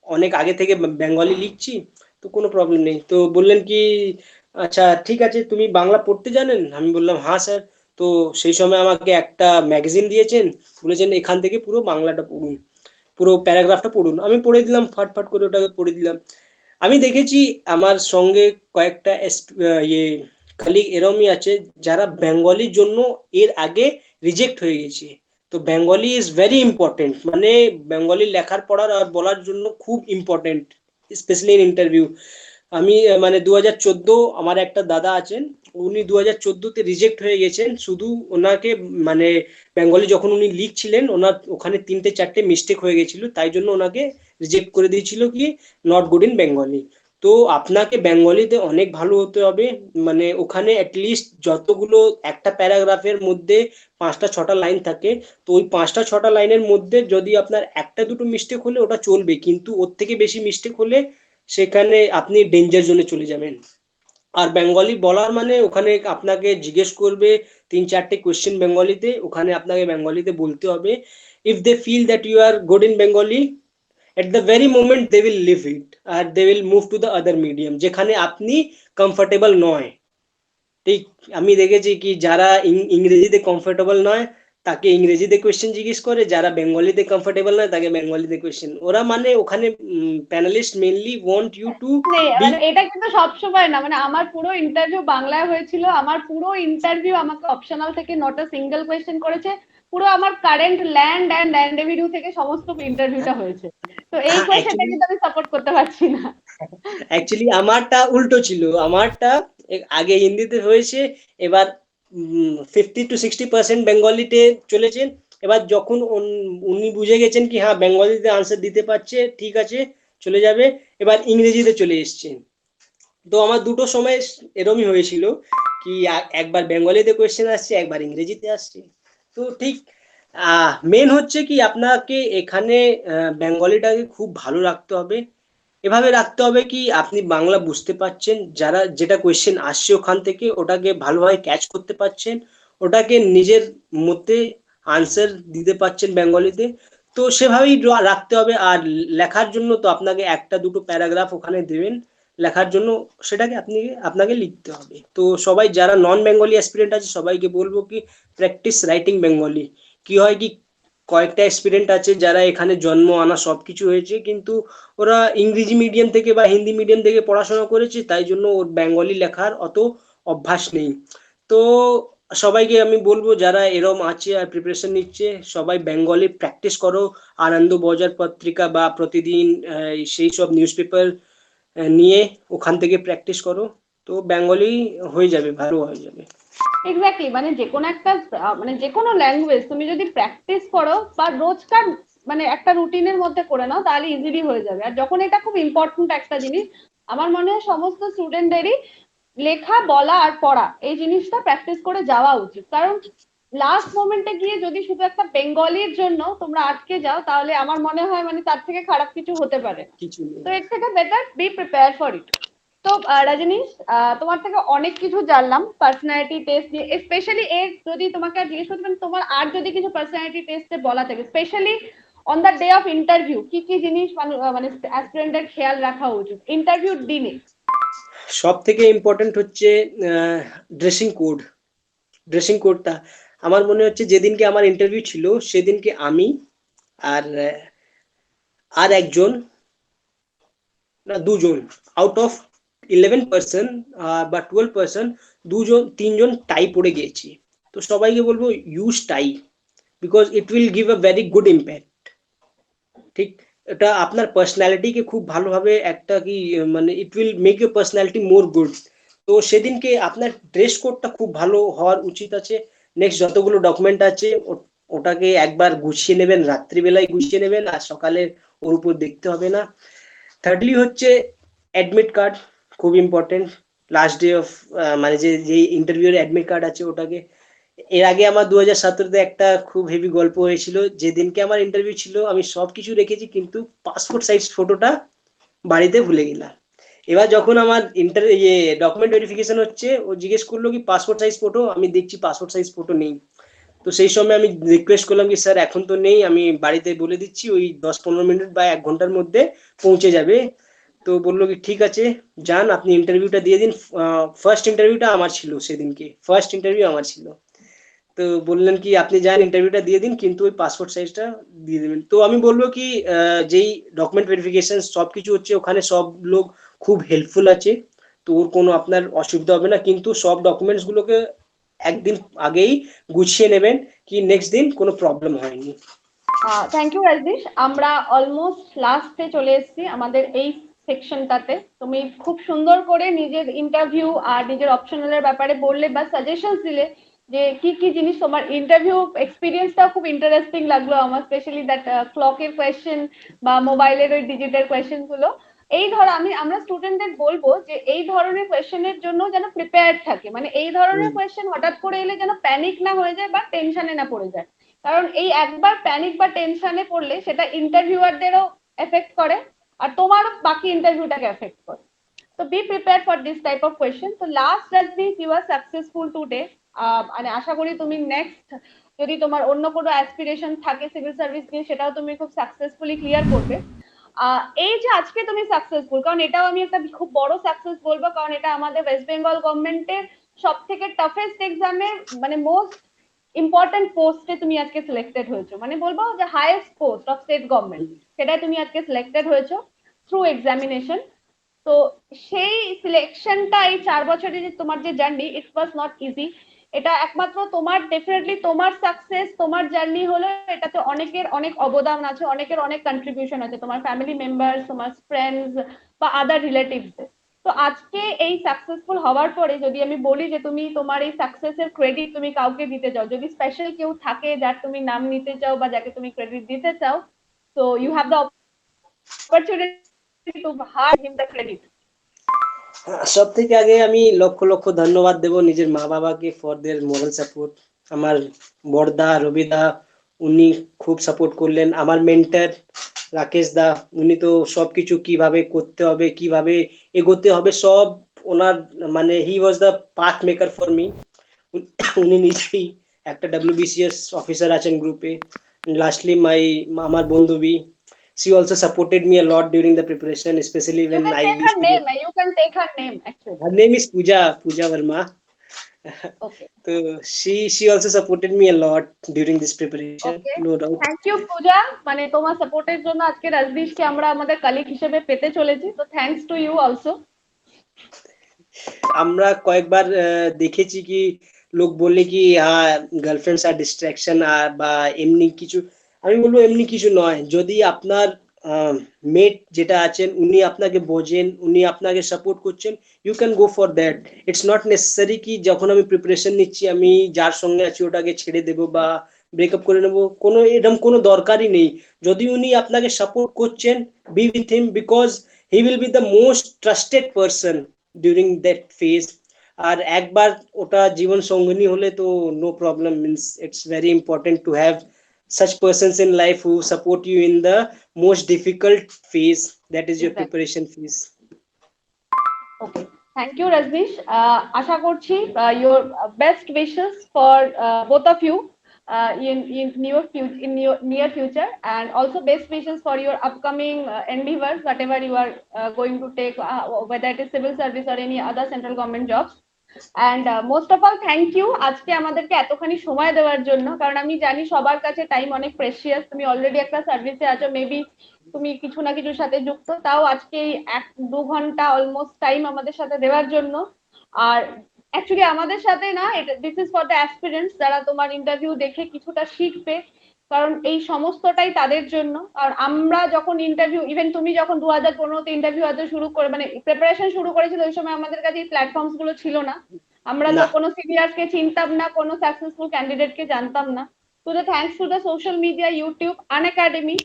অনেক আগে থেকে বেঙ্গলি লিখছি, তো কোনো প্রবলেম নেই। তো বললেন কি আচ্ছা ঠিক আছে, তুমি বাংলা পড়তে জানেন? আমি বললাম হ্যাঁ স্যার। তো সেই সময় আমাকে একটা ম্যাগাজিন দিয়েছেন, বলেছেন এখান থেকে পুরো বাংলাটা পড়ুন, পুরো প্যারাগ্রাফটা পড়ুন। আমি পড়ে দিলাম, ফাট করে ওটাকে পড়ে দিলাম। আমি দেখেছি আমার সঙ্গে কয়েকটা কলিগ এরমই আছে যারা বেঙ্গলির জন্য এর আগে রিজেক্ট হয়ে গেছে। তো বেঙ্গলি ইজ ভেরি ইম্পর্টেন্ট, মানে বেঙ্গলি লেখার পড়ার আর বলার জন্য খুব ইম্পর্টেন্ট, স্পেশালি ইন ইন্টারভিউ। আমি মানে 2014 আমার একটা দাদা আছেন, উনি 2014-তে রিজেক্ট হয়ে গেছেন। শুধু ওনাকে মানে বেঙ্গলি যখন উনি লিখছিলেন ওনার ওখানে 3-4টে মিস্টেক হয়ে গেছিল, তাই জন্য ওনাকে রিজেক্ট করে দিয়েছিল কি নট গুড ইন বেঙ্গলি। তো আপনাকে বেঙ্গলিতে অনেক ভালো হতে হবে, মানে ওখানে অ্যাটলিস্ট যতগুলো একটা প্যারাগ্রাফের মধ্যে 5টা 6টা লাইন থাকে, তো ওই 5টা 6টা লাইনের মধ্যে যদি আপনার একটা দুটো মিস্টেক হলে ওটা চলবে, কিন্তু ওর থেকে বেশি মিস্টেক হলে সেখানে আপনি ডেঞ্জার জোনে চলে যাবেন। আর বেঙ্গলি বলার মানে ওখানে আপনাকে জিজ্ঞেস করবে 3-4টে কোয়েশ্চেন বেঙ্গলিতে, ওখানে আপনাকে বেঙ্গলিতে বলতে হবে। If they feel that you are good in Bengali, at the very moment they will leave it আর they will move to the other medium যেখানে আপনি কমফোর্টেবল নয়। ঠিক আমি দেখেছি কি যারা ইংরেজিতে কমফোর্টেবল নয় তাকে ইংরেজিতে কোয়েশ্চেন জিজ্ঞেস করে, যারা বেঙ্গলিতে কমফোর্টেবল নয় তাকে বেঙ্গলিতে কোয়েশ্চেন। ওরা মানে ওখানে panelist mainly want you to be. মানে এটা কিন্তু সবসময় না, মানে আমার পুরো ইন্টারভিউ বাংলায় হয়েছিল, আমার পুরো ইন্টারভিউ আমাকে অপশনাল থেকে নট আ সিঙ্গেল কোয়েশ্চেন করেছে, পুরো আমার current land and land revenue থেকে সমস্ত ইন্টারভিউটা হয়েছে। তো এই কোয়েশ্চেনটা কিন্তু আমি সাপোর্ট করতে পারছি না। অ্যাকচুয়ালি আমারটা উল্টো ছিল, আমারটা আগে হিন্দিতে হয়েছে, এবার 50-60% বেঙ্গলিতে চলেছেন। এবার যখন উনি বুঝে গেছেন কি হ্যাঁ বেঙ্গলিতে আনসার দিতে পারছে, ঠিক আছে চলে যাবে, এবার ইংরেজিতে চলে এসছেন। তো আমার দুটো সময় এরমই হয়েছিল কি একবার বেঙ্গলিতে কোয়েশ্চেন আসছে, একবার ইংরেজিতে আসছে। তো ঠিক মেন হচ্ছে কি আপনাকে এখানে বেঙ্গলিটাকে খুব ভালো রাখতে হবে, এভাবে রাখতে হবে কি আপনি বাংলা বুঝতে পারছেন, যারা যেটা কোয়েশ্চেন আসছে ওখান থেকে ওটাকে ভালোভাবে ক্যাচ করতে পারছেন, ওটাকে নিজের মধ্যে আনসার দিতে পারছেন বেঙ্গলিতে। তো সেভাবেই রাখতে হবে। আর লেখার জন্য তো আপনাকে একটা দুটো প্যারাগ্রাফ ওখানে দেবেন লেখার জন্য, সেটাকে আপনাকে লিখতে হবে। তো সবাই যারা নন বেঙ্গলি অ্যাসপিরেন্ট আছে সবাইকে বলবো কি প্র্যাকটিস রাইটিং বেঙ্গলি। কি হয় কি কয়েকটা অ্যাসপিরেন্ট আছে যারা এখানে জন্ম আনা সবকিছু হয়েছে, কিন্তু ওরা ইংরেজি মিডিয়াম থেকে বা হিন্দি মিডিয়াম থেকে পড়াশোনা করেছে, তাই জন্য ওর বেঙ্গলি লেখার অত অভ্যাস নেই। তো সবাইকে আমি বলবো যারা এরম আছে আর প্রিপারেশন নিচ্ছে, সবাই বেঙ্গলি প্র্যাকটিস করো। আনন্দ বাজার পত্রিকা বা প্রতিদিন সেই সব নিউজ পেপার নিয়ে ওখান থেকে প্র্যাকটিস করো, তো বেঙ্গলি হয়ে যাবে, ভালো হয়ে যাবে। এক্স্যাক্টলি, মানে যে কোনো একটা মানে যে কোনো ল্যাঙ্গুয়েজ তুমি যদি প্র্যাকটিস করো বা রোজকার মানে একটা রুটিনের মধ্যে করে নাও তাহলে ইজিলি হয়ে যাবে। আর যখন এটা খুব ইম্পর্টেন্ট একটা জিনিস, আমার মনে হয় সমস্ত স্টুডেন্টদেরই লেখা বলা আর পড়া এই জিনিসটা প্র্যাকটিস করে যাওয়া উচিত। কারণ লাস্ট মোমেন্টে গিয়ে যদি শুধু একটা বেঙ্গলির জন্য তোমরা আটকে যাও তাহলে আমার মনে হয় মানে তার থেকে খারাপ কিছু হতে পারে। কিছু নেই। তো এর থেকে better be prepare for it. তো রজনীশ, তোমার থেকে অনেক কিছু জানলাম পার্সোনালিটি টেস্ট নিয়ে, স্পেশালি এর যদি তোমাকে আর জিজ্ঞেস করতে পারেন তোমার আর যদি কিছু পার্সোনালিটি টেস্টে বলা থাকে, specially on the day of interview কি কি জিনিস মানে অ্যাসপিরেন্টের খেয়াল রাখা উচিত ইন্টারভিউর দিনে? সব থেকে ইম্পর্টেন্ট হচ্ছে ড্রেসিং কোড। ড্রেসিং কোডটা আমার মনে হচ্ছে যেদিনকে আমার ইন্টারভিউ ছিল সেদিনকে আমি আর আর একজন না দুজন আউট অফ 11 পার্সন বা 12 পার্সন, তিনজন টাই পড়ে গিয়েছি। তো সবাইকে বলবো use tie, because it will give a very good impact. ঠিক, এটা আপনার পার্সোনালিটিকে খুব ভালোভাবে একটা কি মানে it will make your personality more good. তো সেদিনকে আপনার ড্রেস কোডটা খুব ভালো হওয়ার উচিত আছে। নেক্সট যতগুলো ডকুমেন্ট আছে ওটাকে একবার গুছিয়ে নেবেন, রাত্রিবেলায় গুছিয়ে নেবেন, আর সকালে ওর উপর দেখতে হবে না। থার্ডলি হচ্ছে অ্যাডমিট কার্ড, খুব ইম্পর্টেন্ট। লাস্ট ডে অফ মানে যে ইন্টারভিউর অ্যাডমিট কার্ড আছে ওটাকে, এর আগে আমার 2017-তে একটা খুব হেভি গল্প হয়েছিল। যেদিনকে আমার ইন্টারভিউ ছিল আমি সবকিছু রেখেছি কিন্তু পাসপোর্ট সাইজ ফটোটা বাড়িতে ভুলে গেলাম। এবার যখন আমার ডকুমেন্ট ভেরিফিকেশন হচ্ছে, ও জিজ্ঞেস করলো কি পাসপোর্ট সাইজ ফটো, আমি দেখছি পাসপোর্ট সাইজ ফটো নেই। তো সেই সময় আমি রিকোয়েস্ট করলাম কি স্যার এখন তো নেই, আমি বাড়িতে বলে দিচ্ছি ওই 10-15 মিনিট বা 1 ঘন্টার মধ্যে পৌঁছে যাবে। তো বললো কি ঠিক আছে যান আপনি ইন্টারভিউটা দিয়ে দিন। ফার্স্ট ইন্টারভিউটা আমার ছিল সেদিনকে, ফার্স্ট ইন্টারভিউ আমার ছিল। তো বললেন কি আপনি যান ইন্টারভিউটা দিয়ে দিন কিন্তু ওই পাসপোর্ট সাইজটা দিয়ে দেবেন। তো আমি বলবো কি যেই ডকুমেন্ট ভেরিফিকেশন সবকিছু হচ্ছে ওখানে সব লোক খুব হেল্পফুল আছে, তো ওর কোনো আপনার অসুবিধা হবে না, কিন্তু সব ডকুমেন্টস গুলোকে একদিন আগেই গুছিয়ে নেবেন কি নেক্সট দিন কোনো প্রবলেম হয়নি। থ্যাংক ইউ রজনীশ, আমরা অলমোস্ট লাস্টে চলে এসেছি আমাদের এই সেকশনটাতে। তুমি খুব সুন্দর করে নিজের ইন্টারভিউ আর নিজের অপশনালের ব্যাপারে বললে বা সাজেশনস দিলে যে কি কি জিনিস তোমার ইন্টারভিউ এক্সপিরিয়েন্সটাও খুব ইন্টারেস্টিং লাগলো আমার, স্পেশালি দ্যাট ক্লকের কোয়েশ্চেন বা মোবাইলের ওই ডিজিটের কোয়েশ্চেন গুলো। এই ধর আমরা স্টুডেন্টদের বলবো যে এই ধরনের কোয়েশ্চেনের জন্য যেন প্রিপেয়ার্ড থাকে, মানে এই ধরনের কোয়েশ্চেন হঠাৎ করে এলে যেন প্যানিক না হয়ে যায় বা টেনশনে না পড়ে যায়। কারণ এই একবার প্যানিক বা টেনশনে পড়লে সেটা ইন্টারভিউয়ারদেরও এফেক্ট করে আর তোমারও বাকি ইন্টারভিউটাকে এফেক্ট করে। তো be prepare for this type of question. তো last Rajnish, you are successful today. মানে আশা করি তুমি নেক্সট যদি তোমার অন্য কোনো অ্যাসপিরেশন থাকে সিভিল সার্ভিস নিয়ে সেটাও তুমি খুব সাকসেসফুলি ক্লিয়ার করবে। এই যে আজকে তুমি সাকসেসফুল, কারণ এটাও আমি একটা খুব বড় সাকসেস বলবো, কারণ এটা আমাদের ওয়েস্ট বেঙ্গল গভর্নমেন্টের সব থেকে টাফেস্ট এক্সামে মানে মোস্ট ইম্পর্টেন্ট পোস্টে তুমি আজকে সিলেক্টেড হয়েছো, মানে বলবো যে highest post of state government, সেটাই তুমি আজকে সিলেক্টেড হয়েছো থ্রু এক্সামিনেশন। তো সেই সিলেকশনটা এই 4 বছরের যে তোমার যে journey, it was not easy. এটা একমাত্র তোমার, ডেফিনেটলি তোমার সাকসেস তোমার জার্নি হলো, এটাতে অনেকের অনেক অবদান আছে, অনেকের অনেক কন্ট্রিবিউশন আছে, তোমার ফ্যামিলি মেম্বার, তোমার ফ্রেন্ডস বা আদার রিলেটিভস। তো আজকে এই সাকসেসফুল হওয়ার পরে যদি আমি বলি যে তুমি তোমার এই সাকসেসের ক্রেডিট তুমি কাউকে দিতে চাও, যদি স্পেশাল কেউ থাকে যার তুমি নাম নিতে চাও বা যাকে তুমি ক্রেডিট দিতে চাও, তো you have the opportunity to hand him the credit. সব থেকে আগে আমি লক্ষ লক্ষ ধন্যবাদ দেব নিজের মা বাবাকে ফর দেয়ার মোরাল সাপোর্ট। আমার বড়দা রবিদা উনি খুব সাপোর্ট করলেন। আমার মেন্টর রাকেশ দা উনি তো সবকিছু কিভাবে করতে হবে কিভাবে এগোতে হবে সব ওনার মানে he was the path maker for me. উনি নিজেই একটা WBCS অফিসার আছেন গ্রুপে। লাস্টলি আমার বন্ধুবি she also supported me a lot during the preparation, especially You when can I take her used to get. name. You can take her name actually. Her name is Pooja Verma. Okay. So she also supported me a lot during this preparation, Okay. no doubt. Thank you Puja, মানে তোমার সাপোর্টের জন্য আজকে রাজদীশকে আমরা আমাদের colleague হিসেবে পেতে চলেছি, তো থ্যাঙ্কস টু ইউ অলসো। আমরা কয়েকবার দেখেছি কি লোক বললে কি হ্যাঁ গার্লফ্রেন্ডস আর ডিস্ট্রাকশন আর বা এমনি কিছু। আমি বলবো এমনি কিছু নয়, যদি আপনার মেট যেটা আছেন উনি আপনাকে বোঝেন উনি আপনাকে সাপোর্ট করছেন, you can go for that. It's not necessary কি যখন আমি প্রিপারেশন নিচ্ছি আমি যার সঙ্গে আছি ওটাকে ছেড়ে দেবো বা ব্রেকআপ করে নেবো, কোনো এরকম কোনো দরকারই নেই। যদি উনি আপনাকে সাপোর্ট করছেন be with him because he will be the most trusted person during that phase. আর একবার ওটা জীবন সঙ্গিনী হলে তো no problem, means it's very important to have such persons in life who support you in the most difficult phase, that is your Exactly. preparation phase. Okay, thank you Rajdish. আশা করছি your best wishes for both of you in your near future, and also best wishes for your upcoming endeavors, whatever you are going to take, whether it is civil service or any other central government jobs. And most of all thank you আজকে আমাদেরকে এতখানি সময় দেওয়ার জন্য, কারণ আমি জানি সবার কাছে টাইম অনেক প্রেশিয়াস। তুমি অলরেডি একটা সার্ভিসে আছো, মেবি তুমি কিছু না কিছুর সাথে যুক্ত, তাও আজকে 1-2 ঘন্টা অলমোস্ট টাইম আমাদের সাথে দেওয়ার জন্য। আর অ্যাকচুয়ালি আমাদের সাথে না, this is for the aspirants যারা তোমার ইন্টারভিউ দেখে কিছুটা শিখবে, কারণ এই সমস্তটাই তাদের জন্য। আর আমরা যখন ইন্টারভিউ, ইভেন তুমি যখন 2015-তে ইন্টারভিউ হয়তো শুরু করে মানে প্রিপারেশন শুরু করেছিল, ওই সময় আমাদের কাছে এই প্ল্যাটফর্মস গুলো ছিল না, আমরা তো না কোনো সিনিয়রকে চিনতাম না, কোনো সাকসেসফুল ক্যান্ডিডেটকে জানতাম না। তো thanks to the social media, YouTube, Unacademy,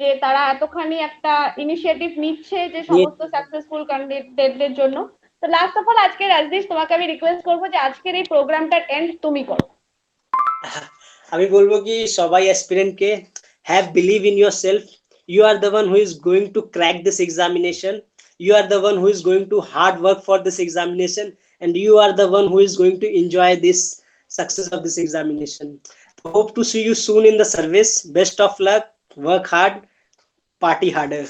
যে তারা এতখানি একটা ইনিশিয়েটিভ নিচ্ছে যে সমস্ত সাকসেসফুল ক্যান্ডিডেটদের জন্য। তো লাস্ট অফ অল আজকে রাজদীশ তোমাকে আমি রিকোয়েস্ট করবো যে আজকের এই প্রোগ্রামটার এন্ড তুমি করো। আমি বলবো কি সবাই অ্যাসপিরেন্ট কে have believe in your self. You are the one who is going to crack this examination, you are the one who is going to hard work for this examination, and you are the one who is going to enjoy this success of this examination. Hope to see you soon in the service. Best of luck, work hard, party harder.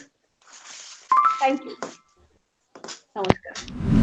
Thank you, নমস্কার।